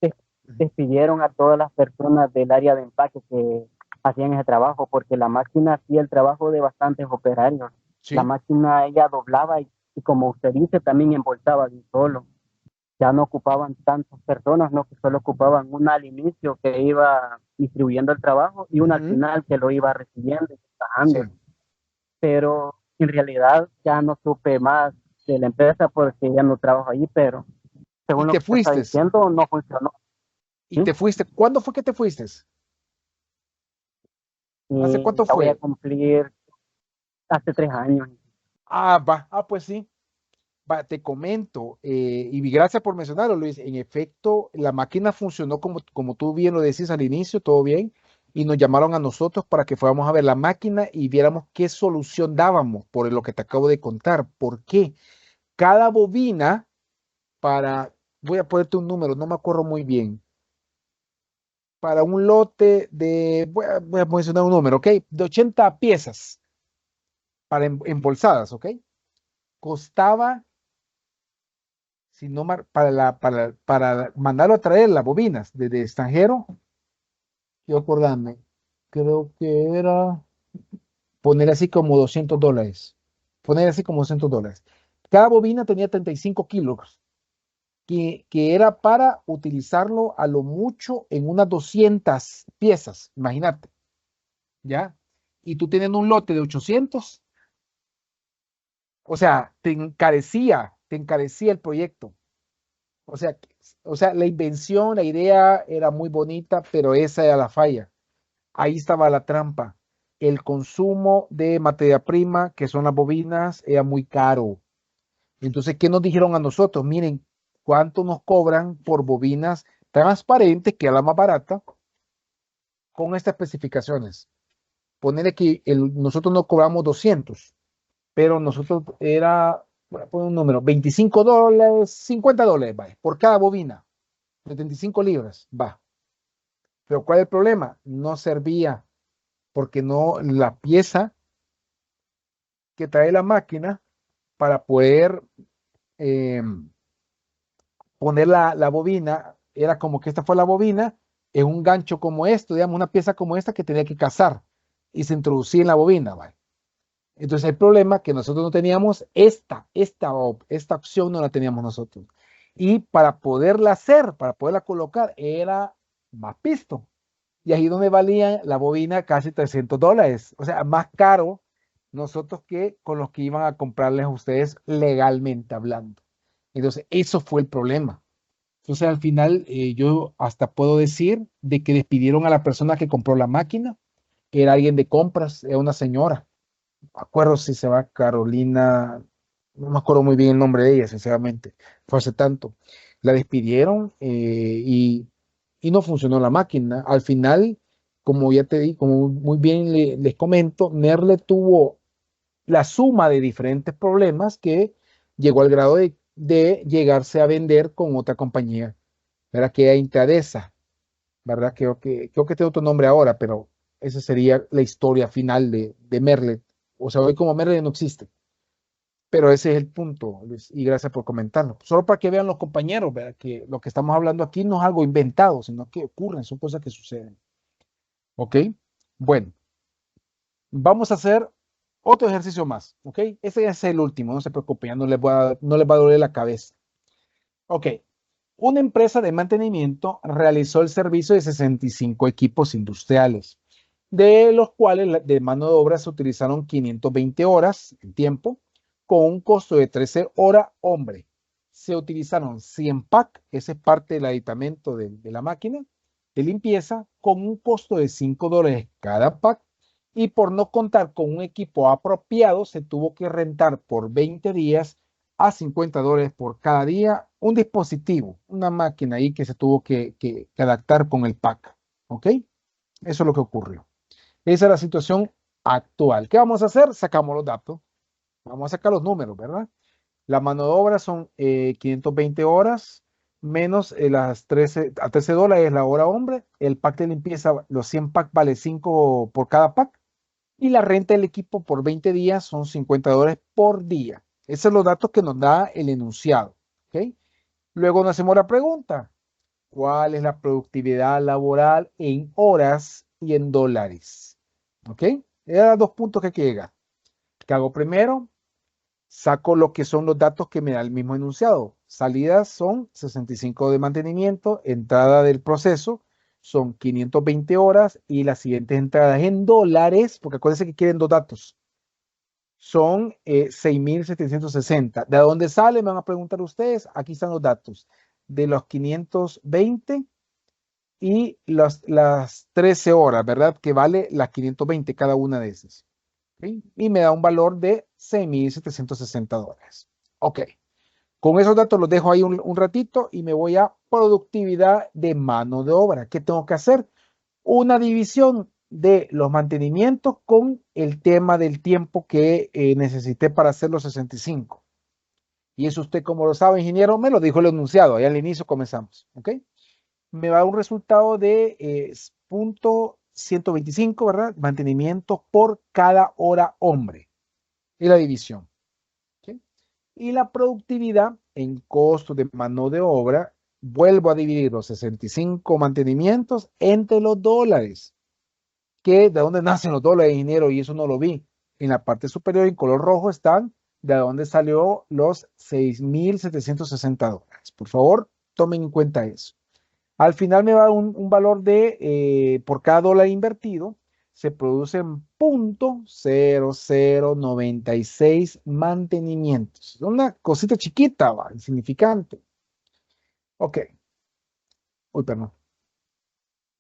des- Ujú. despidieron a todas las personas del área de empaque que hacían ese trabajo, porque la máquina hacía el trabajo de bastantes operarios. La Sí, máquina ella doblaba y como usted dice, también embolsaba de un solo. Ya no ocupaban tantas personas, no que solo ocupaban una al inicio que iba distribuyendo el trabajo y una al ujú, final que lo iba recibiendo y sí. trabajando. Pero en realidad ya no supe más de la empresa porque ya no trabajo allí, pero Y según lo te que usted está fuiste, diciendo, no funcionó. y ¿Sí? te fuiste. ¿Cuándo fue que te fuiste? ¿Hace Y cuánto ya voy a fue? cumplir hace 3 años. Ah, va, ah, pues sí. Va, te comento, y gracias por mencionarlo, Luis. En efecto, la máquina funcionó como tú bien lo decís al inicio, todo bien, y nos llamaron a nosotros para que fuéramos a ver la máquina y viéramos qué solución dábamos por lo que te acabo de contar. ¿Por qué? Cada bobina voy a ponerte un número, no me acuerdo muy bien, para un lote voy a mencionar un número, ¿ok? De 80 piezas para embolsadas, ¿ok? Costaba si no para mandarlo a traer las bobinas desde extranjero, yo acordarme, creo que era poner así como $200, poner así como $200. Cada bobina tenía 35 kilos, que era para utilizarlo a lo mucho en unas 200 piezas, imagínate, ¿ya? Y tú teniendo un lote de 800, o sea, te encarecía el proyecto. O sea, la invención, la idea era muy bonita, pero esa era la falla. Ahí estaba la trampa. El consumo de materia prima, que son las bobinas, era muy caro. Entonces, ¿qué nos dijeron a nosotros? Miren, ¿cuánto nos cobran por bobinas transparentes, que es la más barata, con estas especificaciones? Ponerle que nosotros no cobramos 200, pero nosotros voy a poner un número, $25, $50, vaya, por cada bobina. 75 libras, va. Pero ¿cuál es el problema? No servía porque no la pieza que trae la máquina para poder eh, poner la bobina, era como que esta fue la bobina, en un gancho como esto, digamos, una pieza como esta que tenía que cazar y se introducía en la bobina, ¿vale? Entonces el problema es que nosotros no teníamos esta opción no la teníamos nosotros. Y para poderla hacer, para poderla colocar, era más pisto. Y ahí donde valía la bobina casi $300. O sea, más caro nosotros que con los que iban a comprarles a ustedes legalmente hablando. Entonces, eso fue el problema. Entonces, al final, yo hasta puedo decir de que despidieron a la persona que compró la máquina, que era alguien de compras, era una señora. No me acuerdo si se va Carolina, no me acuerdo muy bien el nombre de ella, sinceramente. Fue hace tanto. La despidieron y no funcionó la máquina. Al final, como ya te di, como muy bien les comento, Merle tuvo la suma de diferentes problemas que llegó al grado de llegarse a vender con otra compañía, ¿verdad? Que era Intradesa, ¿verdad? Creo que tiene otro nombre ahora, pero esa sería la historia final de Merle. O sea, hoy como Merle no existe. Pero ese es el punto, Luis, y gracias por comentarlo. Solo para que vean los compañeros, ¿verdad? Que lo que estamos hablando aquí no es algo inventado, sino que ocurren, son cosas que suceden. ¿Ok? Bueno, vamos a hacer otro ejercicio más. ¿Ok? Ese es el último, no se preocupen, ya no les va a doler la cabeza. Ok. Una empresa de mantenimiento realizó el servicio de 65 equipos industriales, de los cuales de mano de obra se utilizaron 520 horas en tiempo, con un costo de 13 horas hombre. Se utilizaron 100 pack, ese es parte del aditamento de la máquina de limpieza, con un costo de $5 cada pack. Y por no contar con un equipo apropiado, se tuvo que rentar por 20 días a $50 por cada día un dispositivo, una máquina ahí que se tuvo que adaptar con el pack. ¿Ok? Eso es lo que ocurrió. Esa es la situación actual. ¿Qué vamos a hacer? Sacamos los datos. Vamos a sacar los números, ¿verdad? La mano de obra son 520 horas menos las 13, a $13 es la hora hombre. El pack de limpieza, los 100 pack vale 5 por cada pack Y la renta del equipo por 20 días son $50 por día. Esos son los datos que nos da el enunciado. ¿Ok? Luego nos hacemos la pregunta. ¿Cuál es la productividad laboral en horas y en dólares? ¿Ok? Eran 2 puntos que hay que llegar. ¿Qué hago primero? Saco lo que son los datos que me da el mismo enunciado. Salidas son 65 de mantenimiento, entrada del proceso son 520 horas y las siguientes entradas en dólares, porque acuérdense que quieren dos datos, son 6.760. ¿De dónde sale? Me van a preguntar ustedes. Aquí están los datos de los 520 y las 13 horas, ¿verdad? Que vale las 520 cada una de esas. ¿Okay? Y me da un valor de $6.760. Ok. Con esos datos los dejo ahí un ratito y me voy a productividad de mano de obra. ¿Qué tengo que hacer? Una división de los mantenimientos con el tema del tiempo que necesité para hacer los 65. Y eso usted, como lo sabe, ingeniero, me lo dijo el enunciado. Ahí al inicio comenzamos. ¿Ok? Me va a dar un resultado de punto 125, ¿verdad? Mantenimiento por cada hora hombre. Y la división. ¿Okay? Y la productividad en costo de mano de obra, vuelvo a dividir los 65 mantenimientos entre los dólares. ¿De dónde nacen los dólares, ingeniero? Y eso no lo vi. En la parte superior, en color rojo, están de dónde salió los $6.760. Por favor, tomen en cuenta eso. Al final me va a dar un valor de, por cada dólar invertido, se producen .0096 mantenimientos. Es una cosita chiquita, ¿va? Insignificante. Ok. Uy, perdón.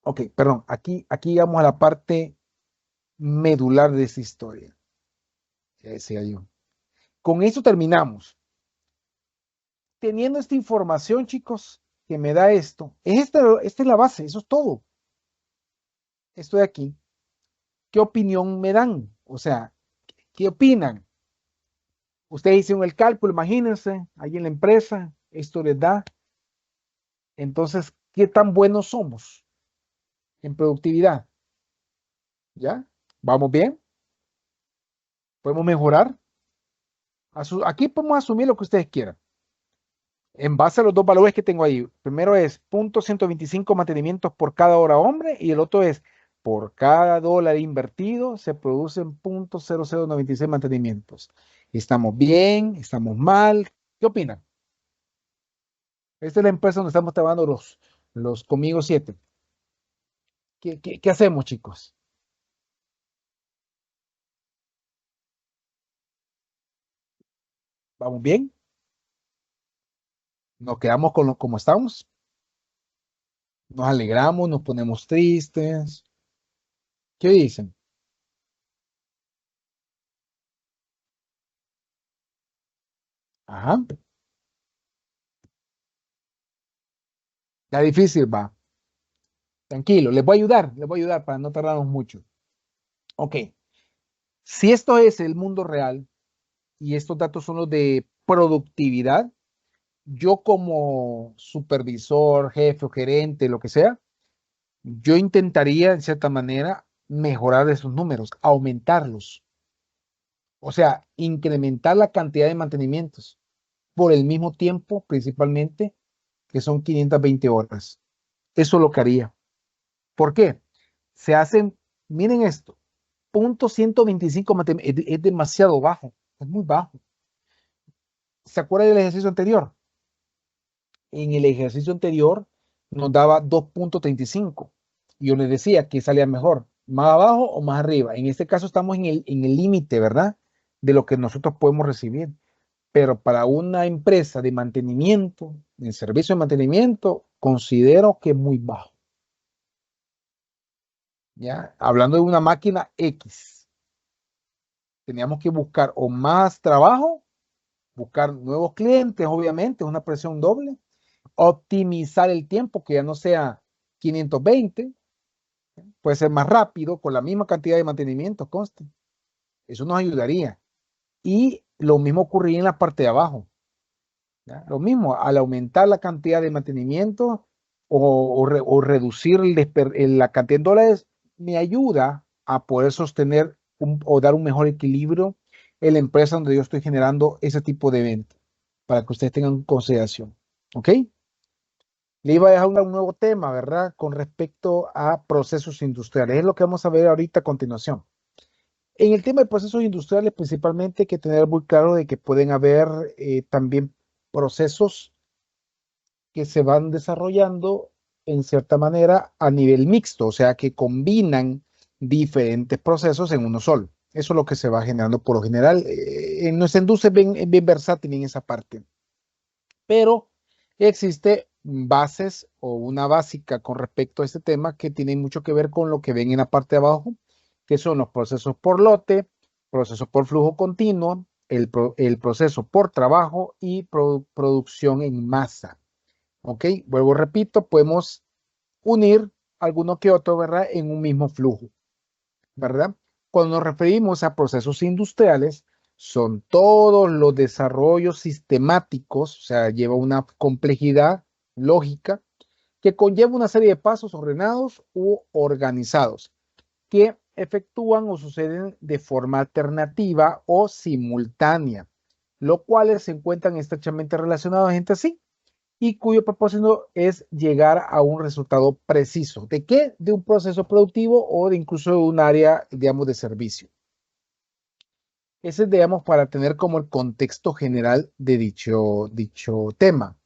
Ok, perdón. Aquí vamos a la parte medular de esta historia. Que decía yo. Con esto terminamos. Teniendo esta información, chicos, que me da esto, esta es la base, eso es todo. Estoy aquí. ¿Qué opinión me dan? O sea, ¿qué opinan? Ustedes hicieron el cálculo, imagínense, ahí en la empresa, esto les da. Entonces, ¿qué tan buenos somos en productividad? ¿Ya? ¿Vamos bien? ¿Podemos mejorar? Aquí podemos asumir lo que ustedes quieran. En base a los dos valores que tengo ahí. Primero es .125 mantenimientos por cada hora hombre y el otro es por cada dólar invertido se producen .0096 mantenimientos. ¿Estamos bien? ¿Estamos mal? ¿Qué opinan? Esta es la empresa donde estamos trabajando los conmigo 7. ¿Qué hacemos, chicos? ¿Vamos bien? ¿Nos quedamos como estamos? ¿Nos alegramos? ¿Nos ponemos tristes? ¿Qué dicen? Ajá. Ya difícil, va. Tranquilo, les voy a ayudar para no tardarnos mucho. Ok, si esto es el mundo real y estos datos son los de productividad, yo como supervisor, jefe o gerente, lo que sea, yo intentaría, de cierta manera, mejorar esos números, aumentarlos. O sea, incrementar la cantidad de mantenimientos por el mismo tiempo, principalmente, que son 520 horas. Eso es lo que haría. ¿Por qué? Se hacen, miren esto, .125 es demasiado bajo, es muy bajo. ¿Se acuerda del ejercicio anterior? En el ejercicio anterior nos daba 2.35 y yo les decía que salía mejor, más abajo o más arriba. En este caso estamos en el límite, ¿verdad? De lo que nosotros podemos recibir. Pero para una empresa de mantenimiento, de servicio de mantenimiento, considero que es muy bajo. ¿Ya? Hablando de una máquina X, teníamos que buscar o más trabajo, buscar nuevos clientes, obviamente, es una presión doble, optimizar el tiempo, que ya no sea 520, puede ser más rápido, con la misma cantidad de mantenimiento, conste. Eso nos ayudaría. Y lo mismo ocurría en la parte de abajo. ¿Ya? Lo mismo, al aumentar la cantidad de mantenimiento o reducir la cantidad de dólares, me ayuda a poder sostener o dar un mejor equilibrio en la empresa donde yo estoy generando ese tipo de venta, para que ustedes tengan en consideración. ¿Ok? Le iba a dejar un nuevo tema, ¿verdad? Con respecto a procesos industriales. Es lo que vamos a ver ahorita a continuación. En el tema de procesos industriales, principalmente hay que tener muy claro de que pueden haber también procesos que se van desarrollando en cierta manera a nivel mixto, o sea, que combinan diferentes procesos en uno solo. Eso es lo que se va generando por lo general. En nuestra industria es bien versátil en esa parte, pero existe bases o una básica con respecto a este tema que tiene mucho que ver con lo que ven en la parte de abajo, que son los procesos por lote, procesos por flujo continuo, el proceso por trabajo y producción en masa. ¿Ok? Vuelvo, repito, podemos unir alguno que otro, ¿verdad? En un mismo flujo, ¿verdad? Cuando nos referimos a procesos industriales, son todos los desarrollos sistemáticos, o sea, lleva una complejidad lógica que conlleva una serie de pasos ordenados u organizados que efectúan o suceden de forma alternativa o simultánea, los cuales se encuentran estrechamente relacionados entre sí y cuyo propósito es llegar a un resultado preciso. ¿De qué? De un proceso productivo o de incluso de un área, digamos, de servicio. Ese es, digamos, para tener como el contexto general de dicho tema.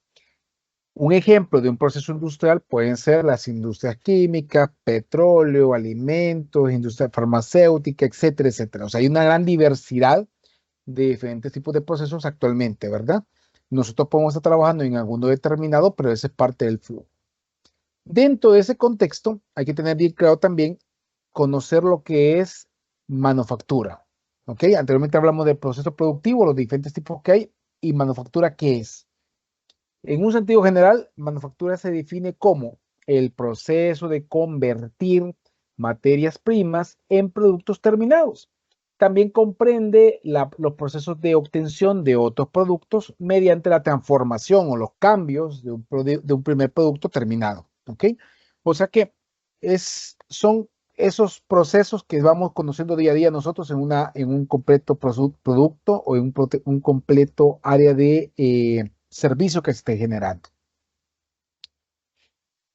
Un ejemplo de un proceso industrial pueden ser las industrias químicas, petróleo, alimentos, industria farmacéutica, etcétera, etcétera. O sea, hay una gran diversidad de diferentes tipos de procesos actualmente, ¿verdad? Nosotros podemos estar trabajando en alguno determinado, pero ese es parte del flujo. Dentro de ese contexto, hay que tener bien claro también conocer lo que es manufactura. ¿Ok? Anteriormente hablamos del proceso productivo, los diferentes tipos que hay, y manufactura, ¿qué es? En un sentido general, manufactura se define como el proceso de convertir materias primas en productos terminados. También comprende los procesos de obtención de otros productos mediante la transformación o los cambios de un primer producto terminado. ¿Ok? O sea que son esos procesos que vamos conociendo día a día nosotros en un completo producto o en un completo área de servicio que se esté generando.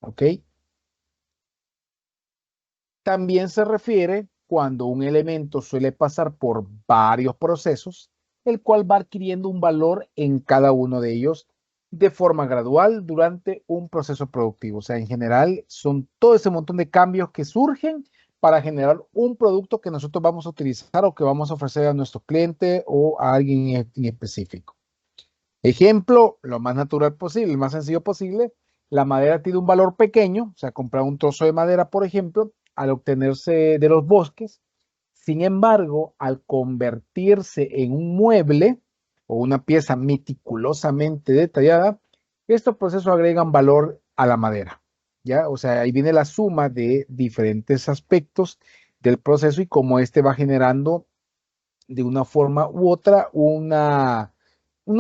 ¿Ok? También se refiere cuando un elemento suele pasar por varios procesos, el cual va adquiriendo un valor en cada uno de ellos de forma gradual durante un proceso productivo. O sea, en general son todo ese montón de cambios que surgen para generar un producto que nosotros vamos a utilizar o que vamos a ofrecer a nuestro cliente o a alguien en específico. Ejemplo, lo más natural posible, el más sencillo posible, la madera tiene un valor pequeño, o sea, comprar un trozo de madera, por ejemplo, al obtenerse de los bosques. Sin embargo, al convertirse en un mueble o una pieza meticulosamente detallada, estos procesos agregan valor a la madera, ¿ya? O sea, ahí viene la suma de diferentes aspectos del proceso y cómo este va generando de una forma u otra una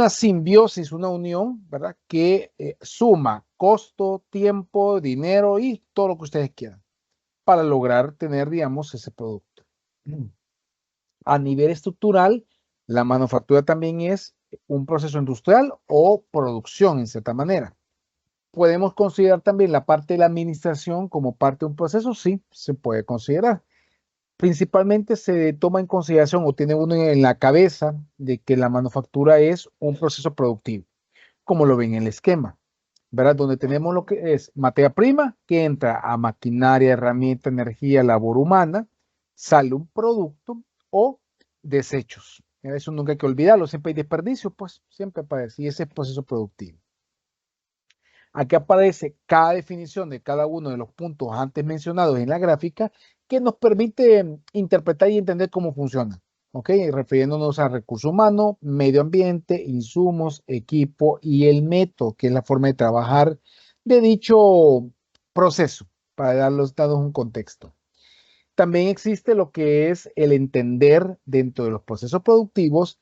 simbiosis, una unión, ¿verdad? Que suma costo, tiempo, dinero y todo lo que ustedes quieran para lograr tener, digamos, ese producto. A nivel estructural, la manufactura también es un proceso industrial o producción, en cierta manera. ¿Podemos considerar también la parte de la administración como parte de un proceso? Sí, se puede considerar. Principalmente se toma en consideración o tiene uno en la cabeza de que la manufactura es un proceso productivo, como lo ven en el esquema, ¿verdad? Donde tenemos lo que es materia prima que entra a maquinaria, herramienta, energía, labor humana, sale un producto o desechos. Eso nunca hay que olvidarlo, siempre hay desperdicio, pues siempre aparece y ese es el proceso productivo. Aquí aparece cada definición de cada uno de los puntos antes mencionados en la gráfica que nos permite interpretar y entender cómo funciona. ¿Ok? Refiriéndonos a recursos humanos, medio ambiente, insumos, equipo y el método, que es la forma de trabajar de dicho proceso, para darles un contexto. También existe lo que es el entender dentro de los procesos productivos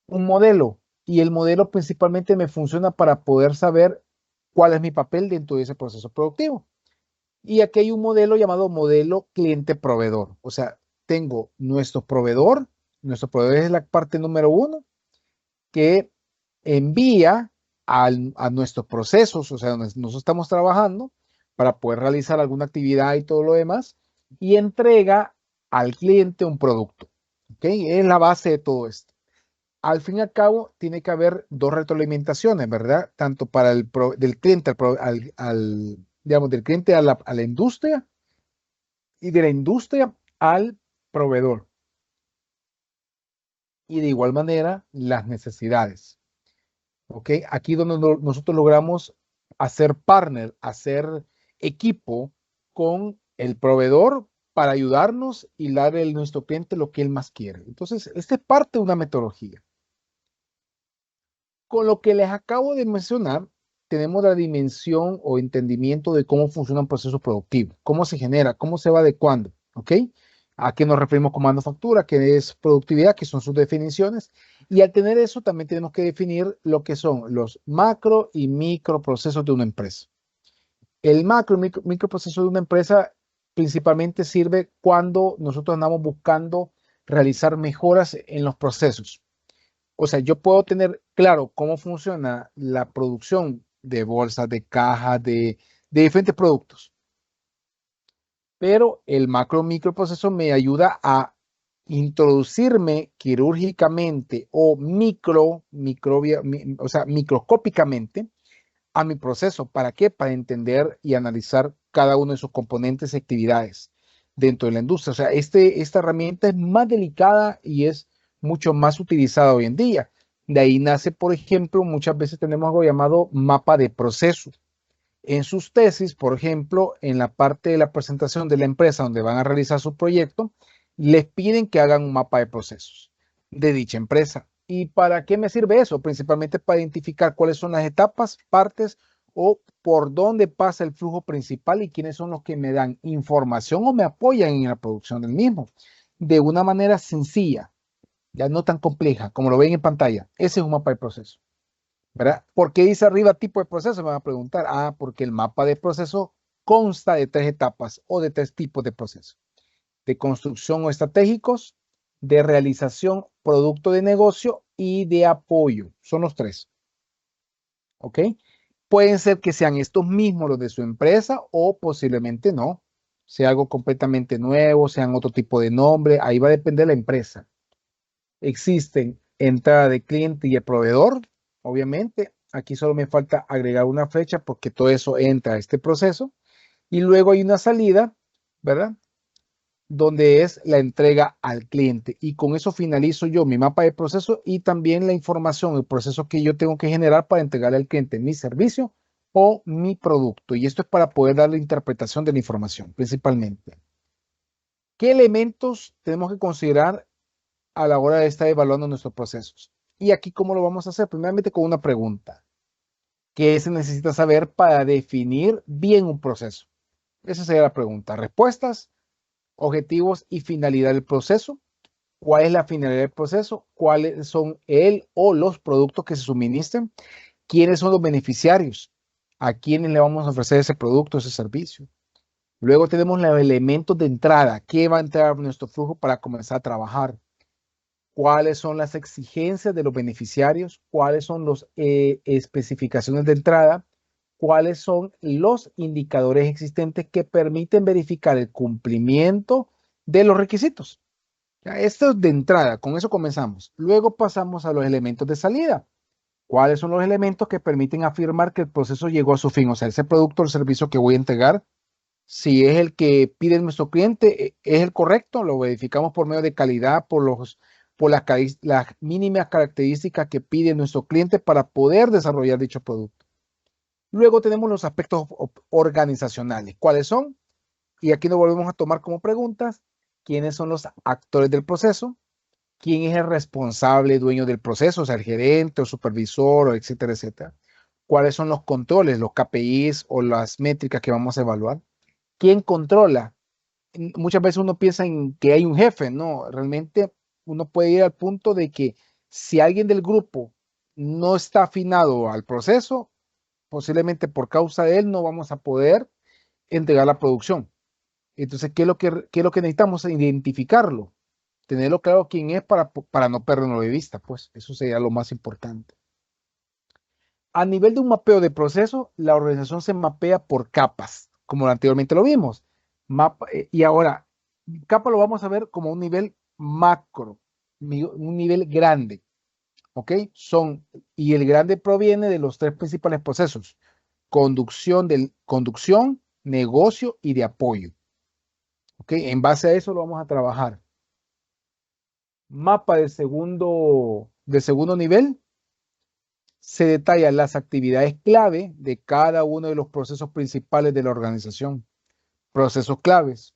un modelo y el modelo principalmente me funciona para poder saber cuál es mi papel dentro de ese proceso productivo. Y aquí hay un modelo llamado modelo cliente-proveedor. O sea, tengo nuestro proveedor es la parte número 1, que envía a nuestros procesos, o sea, donde nosotros estamos trabajando para poder realizar alguna actividad y todo lo demás, y entrega al cliente un producto. ¿Ok? Es la base de todo esto. Al fin y al cabo, tiene que haber 2 retroalimentaciones, ¿verdad? Tanto para del cliente digamos, del cliente a la industria y de la industria al proveedor. Y de igual manera, las necesidades. ¿Ok? Aquí donde nosotros logramos hacer partner, hacer equipo con el proveedor para ayudarnos y darle a nuestro cliente lo que él más quiere. Entonces, esta es parte de una metodología. Con lo que les acabo de mencionar, tenemos la dimensión o entendimiento de cómo funciona un proceso productivo, cómo se genera, cómo se va adecuando, ¿ok? ¿A qué nos referimos con manufactura? ¿Qué es productividad? ¿Qué son sus definiciones? Y al tener eso, también tenemos que definir lo que son los macro y micro procesos de una empresa. El macro y micro proceso de una empresa principalmente sirve cuando nosotros andamos buscando realizar mejoras en los procesos. O sea, yo puedo tener claro cómo funciona la producción de bolsas, de cajas, de diferentes productos, pero el macro microproceso me ayuda a introducirme quirúrgicamente o o sea, microscópicamente a mi proceso. ¿Para qué? Para entender y analizar cada uno de sus componentes y actividades dentro de la industria. O sea, esta herramienta es más delicada y es mucho más utilizada hoy en día. De ahí nace, por ejemplo, muchas veces tenemos algo llamado mapa de proceso. En sus tesis, por ejemplo, en la parte de la presentación de la empresa donde van a realizar su proyecto, les piden que hagan un mapa de procesos de dicha empresa. ¿Y para qué me sirve eso? Principalmente para identificar cuáles son las etapas, partes o por dónde pasa el flujo principal y quiénes son los que me dan información o me apoyan en la producción del mismo. De una manera sencilla, ya no tan compleja como lo ven en pantalla. Ese es un mapa de proceso. ¿Verdad? ¿Por qué dice arriba tipo de proceso? Me van a preguntar. Ah, porque el mapa de proceso consta de 3 etapas o de 3 tipos de procesos. De construcción o estratégicos, de realización, producto de negocio y de apoyo. Son los 3. ¿Ok? Pueden ser que sean estos mismos los de su empresa o posiblemente no. Sea algo completamente nuevo, sean otro tipo de nombre. Ahí va a depender de la empresa. Existen entrada de cliente y el proveedor, obviamente. Aquí solo me falta agregar una fecha porque todo eso entra a este proceso. Y luego hay una salida, ¿verdad? Donde es la entrega al cliente. Y con eso finalizo yo mi mapa de proceso y también la información, el proceso que yo tengo que generar para entregarle al cliente mi servicio o mi producto. Y esto es para poder dar la interpretación de la información, principalmente. ¿Qué elementos tenemos que considerar a la hora de estar evaluando nuestros procesos? Y aquí, ¿cómo lo vamos a hacer? Primeramente con una pregunta. ¿Qué se necesita saber para definir bien un proceso? Esa sería la pregunta. Respuestas, objetivos y finalidad del proceso. ¿Cuál es la finalidad del proceso? ¿Cuáles son el o los productos que se suministran? ¿Quiénes son los beneficiarios? ¿A quiénes le vamos a ofrecer ese producto, ese servicio? Luego tenemos los elementos de entrada. ¿Qué va a entrar a nuestro flujo para comenzar a trabajar? ¿Cuáles son las exigencias de los beneficiarios? ¿Cuáles son las especificaciones de entrada? ¿Cuáles son los indicadores existentes que permiten verificar el cumplimiento de los requisitos? Esto es de entrada, con eso comenzamos. Luego pasamos a los elementos de salida. ¿Cuáles son los elementos que permiten afirmar que el proceso llegó a su fin? O sea, ese producto o el servicio que voy a entregar, si es el que pide nuestro cliente, es el correcto, lo verificamos por medio de calidad, por las mínimas características que pide nuestro cliente para poder desarrollar dicho producto. Luego tenemos los aspectos organizacionales. ¿Cuáles son? Y aquí nos volvemos a tomar como preguntas. ¿Quiénes son los actores del proceso? ¿Quién es el responsable, dueño del proceso? O sea, el gerente o supervisor, o etcétera, etcétera. ¿Cuáles son los controles, los KPIs o las métricas que vamos a evaluar? ¿Quién controla? Muchas veces uno piensa en que hay un jefe, no, realmente uno puede ir al punto de que si alguien del grupo no está afinado al proceso, posiblemente por causa de él no vamos a poder entregar la producción. Entonces, qué es lo que necesitamos? Identificarlo, tenerlo claro quién es para no perderlo de vista, pues eso sería lo más importante. A nivel de un mapeo de proceso, la organización se mapea por capas, como anteriormente lo vimos. Y ahora, capa lo vamos a ver como un nivel macro, un nivel grande, ¿ok? Y el grande proviene de los tres principales procesos: conducción, negocio y de apoyo. ¿Ok? En base a eso lo vamos a trabajar. Mapa de segundo nivel. Se detallan las actividades clave de cada uno de los procesos principales de la organización. Procesos claves.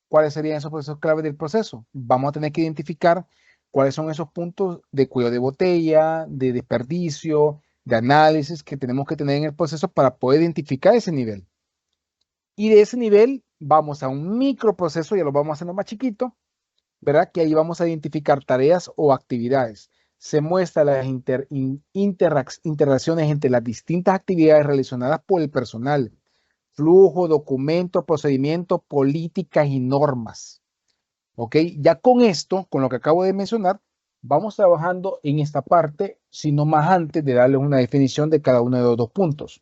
¿Cuáles serían esos procesos claves del proceso? Vamos a tener que identificar cuáles son esos puntos de cuello de botella, de desperdicio, de análisis que tenemos que tener en el proceso para poder identificar ese nivel. Y de ese nivel vamos a un microproceso, ya lo vamos haciendo más chiquito, ¿verdad? Que ahí vamos a identificar tareas o actividades. Se muestran las interacciones entre las distintas actividades relacionadas por el personal: flujo, documentos, procedimientos, políticas y normas. ¿Ok? Ya con esto, con lo que acabo de mencionar, vamos trabajando en esta parte, sino más antes de darle una definición de cada uno de los dos puntos.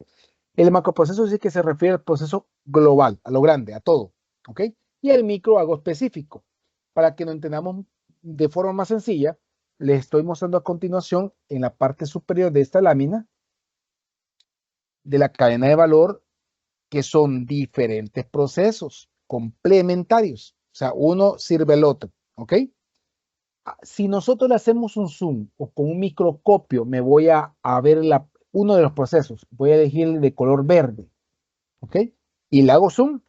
El macroproceso sí que se refiere al proceso global, a lo grande, a todo. ¿Ok? Y el micro, algo específico. Para que lo entendamos de forma más sencilla, les estoy mostrando a continuación en la parte superior de esta lámina de la cadena de valor, que son diferentes procesos complementarios. O sea, uno sirve el otro. ¿Ok? Si nosotros le hacemos un zoom o con un microscopio, me voy a ver uno de los procesos. Voy a elegir el de color verde. ¿Ok? Y le hago zoom,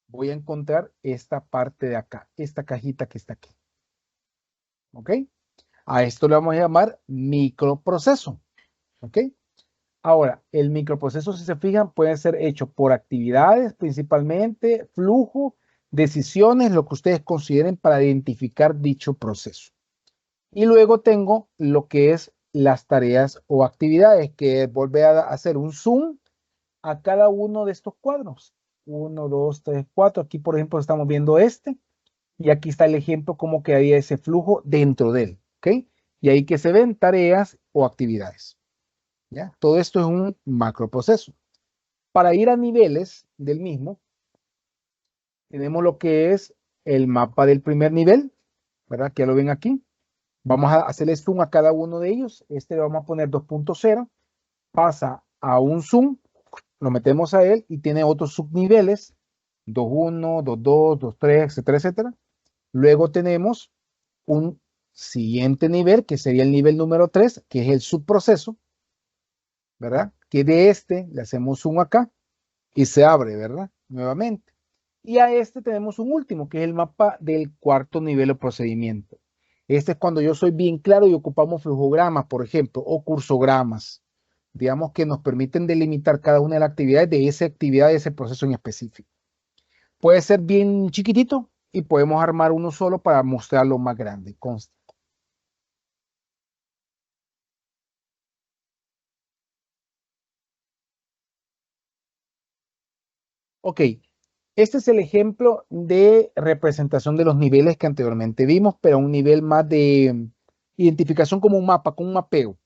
voy a encontrar esta parte de acá, esta cajita que está aquí. ¿Ok? A esto le vamos a llamar microproceso. ¿Ok? Ahora, el microproceso, si se fijan, puede ser hecho por actividades principalmente, flujo, decisiones, lo que ustedes consideren para identificar dicho proceso. Y luego tengo lo que es las tareas o actividades, que volver a hacer un zoom a cada uno de estos cuadros. 1, 2, 3, 4. Aquí, por ejemplo, estamos viendo este. Y aquí está el ejemplo cómo quedaría ese flujo dentro de él. ¿Ok? Y ahí que se ven tareas o actividades. ¿Ya? Todo esto es un macroproceso. Para ir a niveles del mismo, tenemos lo que es el mapa del primer nivel, ¿verdad? Que ya lo ven aquí. Vamos a hacerle zoom a cada uno de ellos. Este le vamos a poner 2.0. Pasa a un zoom, lo metemos a él y tiene otros subniveles: 2.1, 2.2, 2.3, etcétera, etcétera. Luego tenemos un siguiente nivel, que sería el nivel número 3, que es el subproceso, ¿verdad? Que de este le hacemos zoom acá y se abre, ¿verdad? Nuevamente. Y a este tenemos un último, que es el mapa del cuarto nivel o procedimiento. Este es cuando yo soy bien claro y ocupamos flujogramas, por ejemplo, o cursogramas, digamos, que nos permiten delimitar cada una de las actividades de esa actividad, de ese proceso en específico. Puede ser bien chiquitito y podemos armar uno solo para mostrarlo más grande. Consta. Ok, este es el ejemplo de representación de los niveles que anteriormente vimos, pero a un nivel más de identificación como un mapa, con un mapeo.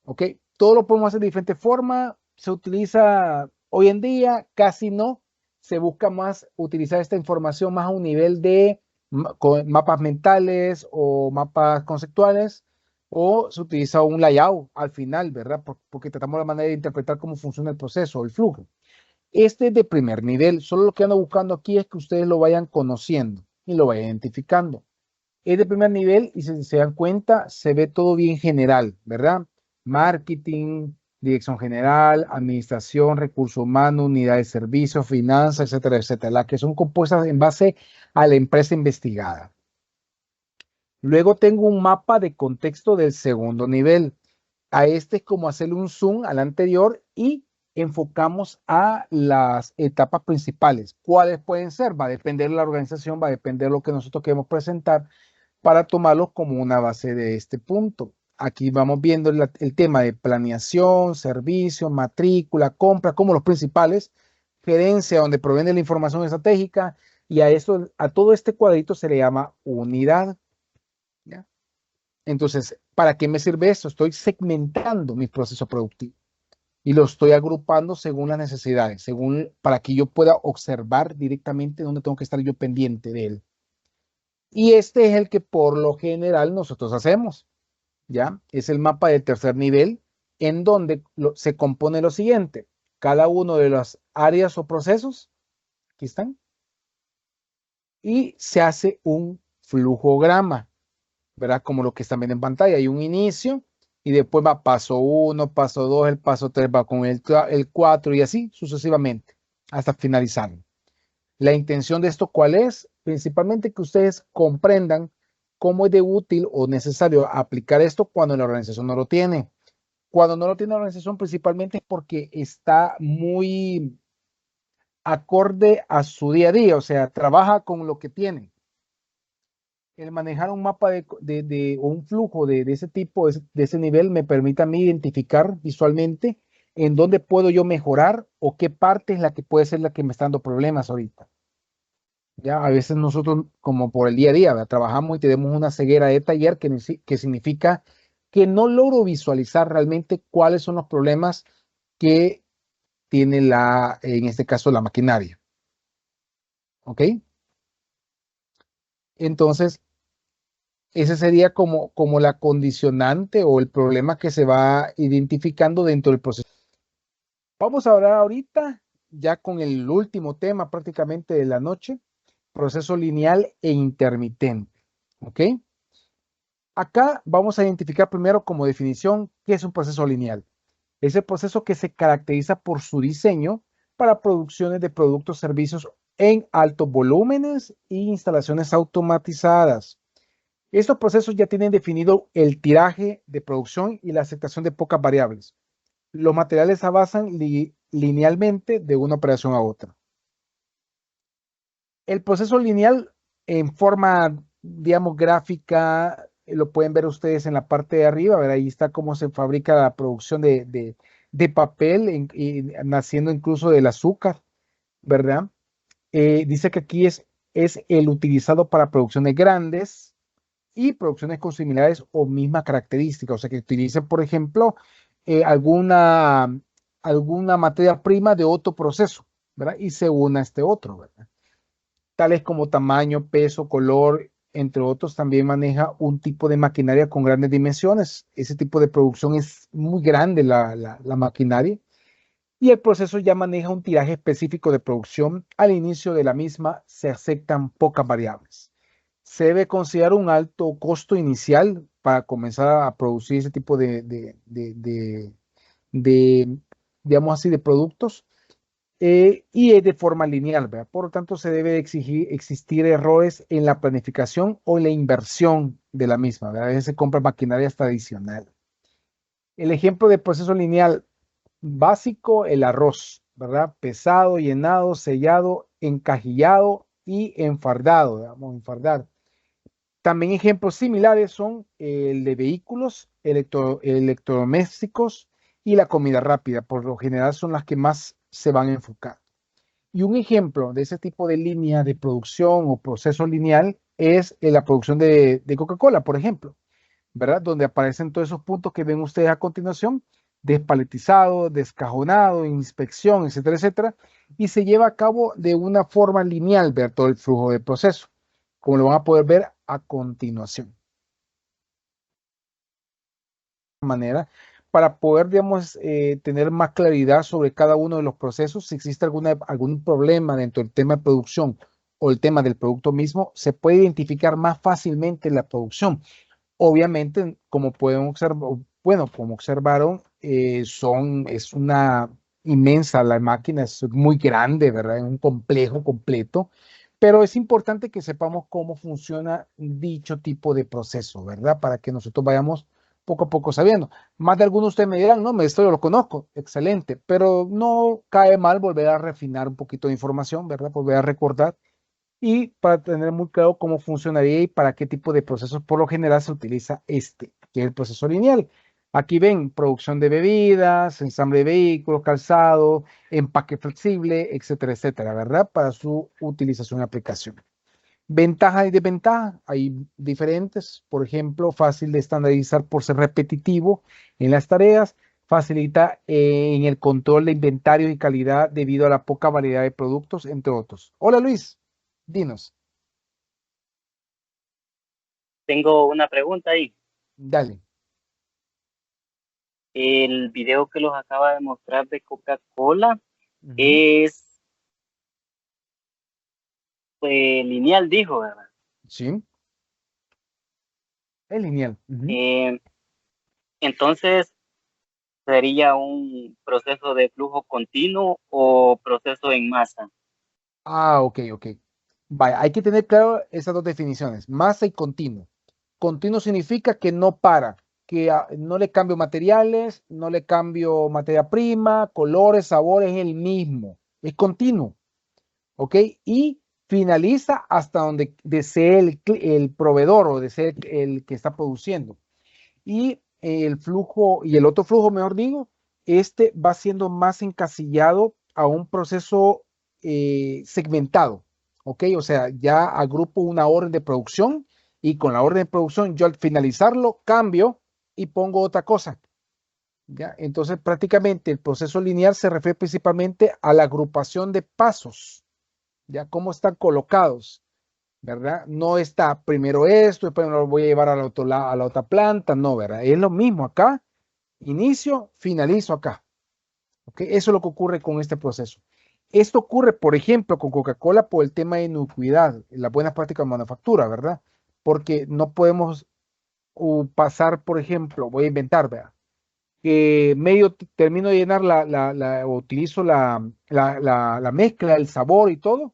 ¿Ok? Todo lo podemos hacer de diferentes formas. Se utiliza hoy en día, casi no. Se busca más utilizar esta información más a un nivel de mapas mentales o mapas conceptuales, o se utiliza un layout al final, ¿verdad? Porque tratamos la manera de interpretar cómo funciona el proceso, el flujo. Este es de primer nivel. Solo lo que ando buscando aquí es que ustedes lo vayan conociendo y lo vayan identificando. Es de primer nivel y si se dan cuenta, se ve todo bien general, ¿verdad? Marketing, dirección general, administración, recursos humanos, unidad de servicios, finanzas, etcétera, etcétera, las que son compuestas en base a la empresa investigada. Luego tengo un mapa de contexto del segundo nivel. A este es como hacerle un zoom al anterior y enfocamos a las etapas principales. ¿Cuáles pueden ser? Va a depender de la organización, va a depender de lo que nosotros queremos presentar para tomarlos como una base de este punto. Aquí vamos viendo el tema de planeación, servicio, matrícula, compra, como los principales, gerencia, donde proviene la información estratégica, y a todo este cuadrito se le llama unidad. ¿Ya? Entonces, ¿para qué me sirve esto? Estoy segmentando mi proceso productivo y lo estoy agrupando según las necesidades, para que yo pueda observar directamente dónde tengo que estar yo pendiente de él. Y este es el que por lo general nosotros hacemos, ¿ya? Es el mapa del tercer nivel, en donde se compone lo siguiente: cada uno de las áreas o procesos, aquí están, y se hace un flujograma, ¿verdad? Como lo que están viendo en pantalla. Hay un inicio y después va paso 1, paso 2, el paso 3 va con el 4 y así sucesivamente hasta finalizar. La intención de esto, ¿cuál es? Principalmente que ustedes comprendan cómo es de útil o necesario aplicar esto cuando la organización no lo tiene. Cuando no lo tiene la organización, principalmente es porque está muy acorde a su día a día, o sea, trabaja con lo que tiene. El manejar un mapa o un flujo de ese tipo, de ese nivel, me permite a mí identificar visualmente en dónde puedo yo mejorar o qué parte es la que puede ser la que me está dando problemas ahorita. Ya a veces nosotros, como por el día a día, ¿verdad? Trabajamos y tenemos una ceguera de taller que significa que no logro visualizar realmente cuáles son los problemas que tiene en este caso, la maquinaria. ¿Ok? Entonces, ese sería como la condicionante o el problema que se va identificando dentro del proceso. Vamos a hablar ahorita ya con el último tema prácticamente de la noche: proceso lineal e intermitente. ¿Ok? Acá vamos a identificar primero como definición qué es un proceso lineal. Es el proceso que se caracteriza por su diseño para producciones de productos, servicios en altos volúmenes e instalaciones automatizadas. Estos procesos ya tienen definido el tiraje de producción y la aceptación de pocas variables. Los materiales se avanzan linealmente de una operación a otra. El proceso lineal en forma, digamos, gráfica, lo pueden ver ustedes en la parte de arriba, ¿verdad? Ahí está cómo se fabrica la producción de papel, naciendo incluso del azúcar, ¿verdad? Dice que aquí es el utilizado para producciones grandes y producciones con similares o mismas características, o sea, que utilicen, por ejemplo, alguna materia prima de otro proceso, ¿verdad? Y se una a este otro, ¿verdad? Tales como tamaño, peso, color, entre otros. También maneja un tipo de maquinaria con grandes dimensiones. Ese tipo de producción es muy grande, la maquinaria. Y el proceso ya maneja un tiraje específico de producción. Al inicio de la misma se aceptan pocas variables. Se debe considerar un alto costo inicial para comenzar a producir ese tipo de digamos así, de productos, y es de forma lineal, ¿verdad? Por lo tanto, se debe existir errores en la planificación o en la inversión de la misma, ¿verdad? A veces se compra maquinaria tradicional. El ejemplo de proceso lineal básico: el arroz, ¿verdad? Pesado, llenado, sellado, encajillado y enfardado, digamos, enfardar. También ejemplos similares son el de vehículos, electrodomésticos y la comida rápida. Por lo general son las que más se van a enfocar. Y un ejemplo de ese tipo de línea de producción o proceso lineal es la producción de Coca-Cola, por ejemplo, ¿verdad? Donde aparecen todos esos puntos que ven ustedes a continuación: despaletizado, descajonado, inspección, etcétera, etcétera. Y se lleva a cabo de una forma lineal, ver todo el flujo del proceso, como lo van a poder ver a continuación. Manera para poder, digamos, tener más claridad sobre cada uno de los procesos. Si existe algún problema dentro del tema de producción o el tema del producto mismo, se puede identificar más fácilmente la producción. Obviamente, como pueden observar, bueno, como observaron, es una inmensa, la máquina es muy grande, ¿verdad? Es un complejo completo, pero es importante que sepamos cómo funciona dicho tipo de proceso, ¿verdad? Para que nosotros vayamos poco a poco sabiendo. Más de algunos de ustedes me dirán: no, esto yo lo conozco, excelente, pero no cae mal volver a refinar un poquito de información, ¿verdad? Volver a recordar, y para tener muy claro cómo funcionaría y para qué tipo de procesos por lo general se utiliza que es el proceso lineal. Aquí ven producción de bebidas, ensamble de vehículos, calzado, empaque flexible, etcétera, etcétera, ¿verdad? Para su utilización y aplicación. Ventajas y desventajas, hay diferentes. Por ejemplo, fácil de estandarizar por ser repetitivo en las tareas, facilita en el control de inventario y calidad debido a la poca variedad de productos, entre otros. Hola Luis, dinos, Tengo una pregunta ahí. dale. El video que los acaba de mostrar de Coca-Cola Ujú. es lineal, dijo, ¿verdad? Sí, es lineal. Ujú. Eh, entonces, ¿sería un proceso de flujo continuo o proceso en masa? Ah, ok, ok. Vaya, hay que tener claro esas dos definiciones, masa y continuo. Continuo significa que no para, que no le cambio materiales, no le cambio materia prima, colores, sabores, es el mismo, es continuo, ¿ok? Y finaliza hasta donde desee el proveedor o desee el que está produciendo. Y el flujo, y el otro flujo, mejor digo, este va siendo más encasillado a un proceso segmentado, ¿ok? O sea, ya agrupo una orden de producción y con la orden de producción yo al finalizarlo cambio y pongo otra cosa, ¿ya? Entonces prácticamente el proceso lineal se refiere principalmente a la agrupación de pasos, ¿ya? Cómo están colocados. ¿Verdad? No está primero esto, después lo voy a llevar a a la otra planta, no, ¿verdad? Es lo mismo acá, inicio, finalizo acá. ¿Ok? Eso es lo que ocurre con este proceso. Esto ocurre, por ejemplo, con Coca-Cola por el tema de inocuidad, las buenas prácticas de manufactura, ¿verdad? Porque no podemos pasar, por ejemplo, voy a inventar, ¿verdad? Que medio termino de llenar o utilizo la mezcla, el sabor y todo,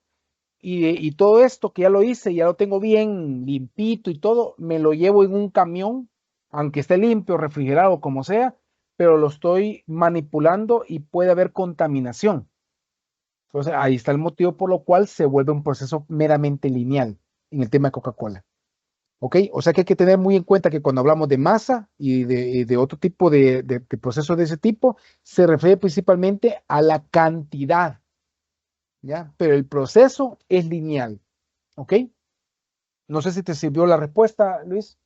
y todo esto que ya lo hice, ya lo tengo bien limpito y todo, me lo llevo en un camión, aunque esté limpio, refrigerado, como sea, pero lo estoy manipulando y puede haber contaminación. Entonces, ahí está el motivo por lo cual se vuelve un proceso meramente lineal en el tema de Coca-Cola. ¿Ok? O sea que hay que tener muy en cuenta que cuando hablamos de masa y de otro tipo de procesos de ese tipo, se refiere principalmente a la cantidad, ¿ya? Pero el proceso es lineal. ¿Ok? No sé si te sirvió la respuesta, Luis.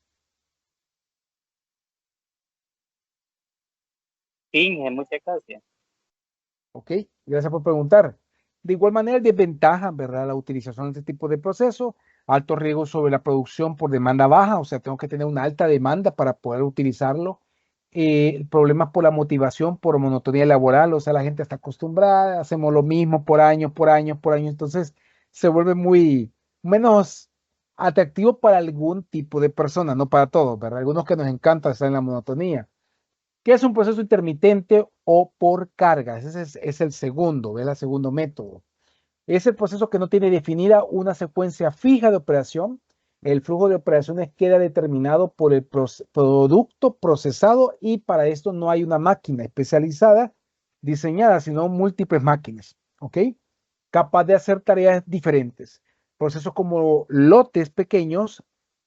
Sí, muchas gracias. Ok, gracias por preguntar. De igual manera, desventaja, ¿verdad? La utilización de este tipo de proceso, alto riesgo sobre la producción por demanda baja, o sea, tengo que tener una alta demanda para poder utilizarlo. Problemas por la motivación, por monotonía laboral, o sea, la gente está acostumbrada, hacemos lo mismo por años, por años, por años, entonces se vuelve muy menos atractivo para algún tipo de persona, no para todos, ¿verdad? Algunos que nos encanta estar en la monotonía. ¿Qué es un proceso intermitente o por cargas? Ese es el segundo, ¿ve? El segundo método. Es el proceso que no tiene definida una secuencia fija de operación. El flujo de operaciones queda determinado por el producto procesado y para esto no hay una máquina especializada diseñada, sino múltiples máquinas, ¿ok? Capaz de hacer tareas diferentes. Procesos como lotes pequeños,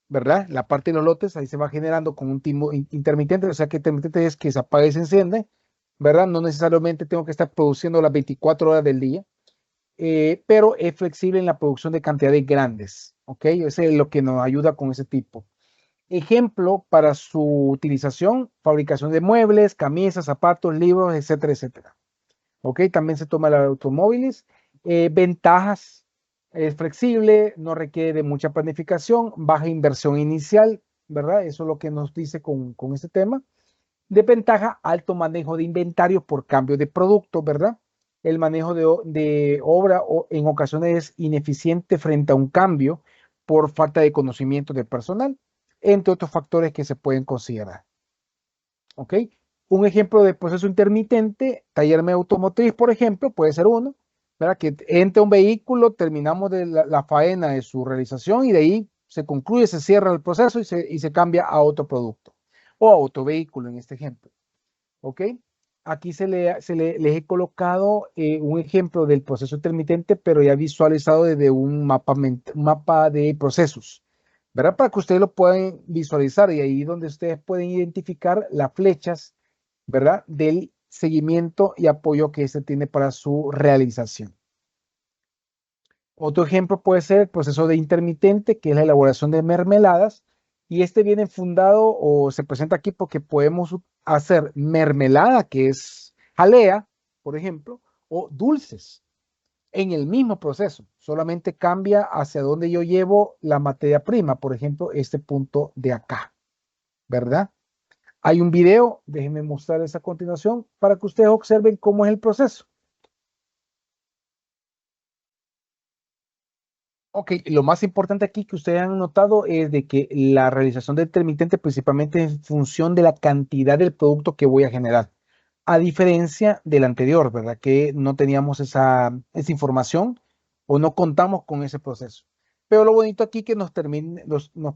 ¿verdad? La parte de los lotes ahí se va generando con un timo intermitente, o sea que intermitente es que se apaga y se enciende, ¿verdad? No necesariamente tengo que estar produciendo las 24 horas del día, pero es flexible en la producción de cantidades grandes, ¿ok? Eso es lo que nos ayuda con ese tipo. Ejemplo para su utilización, fabricación de muebles, camisas, zapatos, libros, etcétera, etcétera. ¿Ok? También se toma el automóviles. Ventajas, es flexible, no requiere de mucha planificación, baja inversión inicial, ¿verdad? Eso es lo que nos dice con este tema. Desventaja, alto manejo de inventario por cambio de producto, ¿verdad? El manejo de obra en ocasiones es ineficiente frente a un cambio por falta de conocimiento del personal, entre otros factores que se pueden considerar. ¿Ok? Un ejemplo de proceso intermitente, taller automotriz, por ejemplo, puede ser uno, ¿verdad? Que entre un vehículo, terminamos de la faena de su realización y de ahí se concluye, se cierra el proceso y se cambia a otro producto o a otro vehículo en este ejemplo. ¿Ok? Aquí les he colocado un ejemplo del proceso intermitente, pero ya visualizado desde un mapa de procesos. ¿verdad? Para que ustedes lo puedan visualizar y ahí donde ustedes pueden identificar las flechas, ¿verdad? Del seguimiento y apoyo que este tiene para su realización. Otro ejemplo puede ser el proceso de intermitente, que es la elaboración de mermeladas, y este viene fundado o se presenta aquí porque podemos hacer mermelada, que es jalea, por ejemplo, o dulces en el mismo proceso, solamente cambia hacia dónde yo llevo la materia prima, por ejemplo, este punto de acá, ¿verdad? Hay un video, déjenme mostrarles a continuación para que ustedes observen cómo es el proceso. Ok, lo más importante aquí que ustedes han notado es de que la realización del intermitente principalmente es en función de la cantidad del producto que voy a generar, a diferencia del anterior, ¿verdad? Que no teníamos esa información o no contamos con ese proceso. Pero lo bonito aquí que nos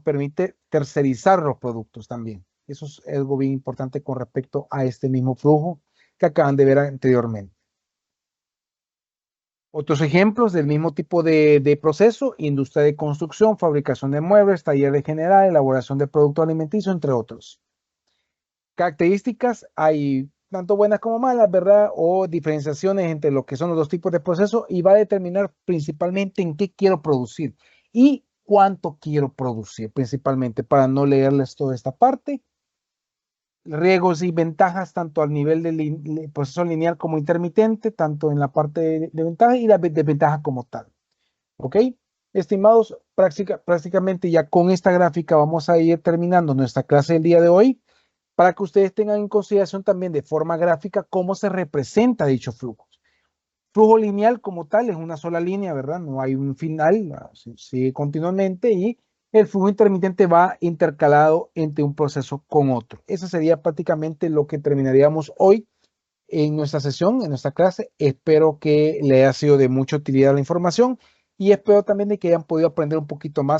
permite tercerizar los productos también. Eso es algo bien importante con respecto a este mismo flujo que acaban de ver anteriormente. Otros ejemplos del mismo tipo de proceso: industria de construcción, fabricación de muebles, taller de general, elaboración de productos alimenticios, entre otros. Características hay tanto buenas como malas, ¿verdad? O diferenciaciones entre lo que son los dos tipos de procesos, y va a determinar principalmente en qué quiero producir y cuánto quiero producir, principalmente, para no leerles toda esta parte. Riesgos y ventajas tanto al nivel del proceso lineal como intermitente, tanto en la parte de ventaja y la desventaja como tal. ¿Ok? Estimados, prácticamente ya con esta gráfica vamos a ir terminando nuestra clase del día de hoy, para que ustedes tengan en consideración también de forma gráfica cómo se representa dicho flujo. Flujo lineal como tal es una sola línea, ¿verdad? No hay un final, sigue continuamente, y el flujo intermitente va intercalado entre un proceso con otro. Eso sería prácticamente lo que terminaríamos hoy en nuestra sesión, en nuestra clase. Espero que le haya sido de mucha utilidad la información y espero también de que hayan podido aprender un poquito más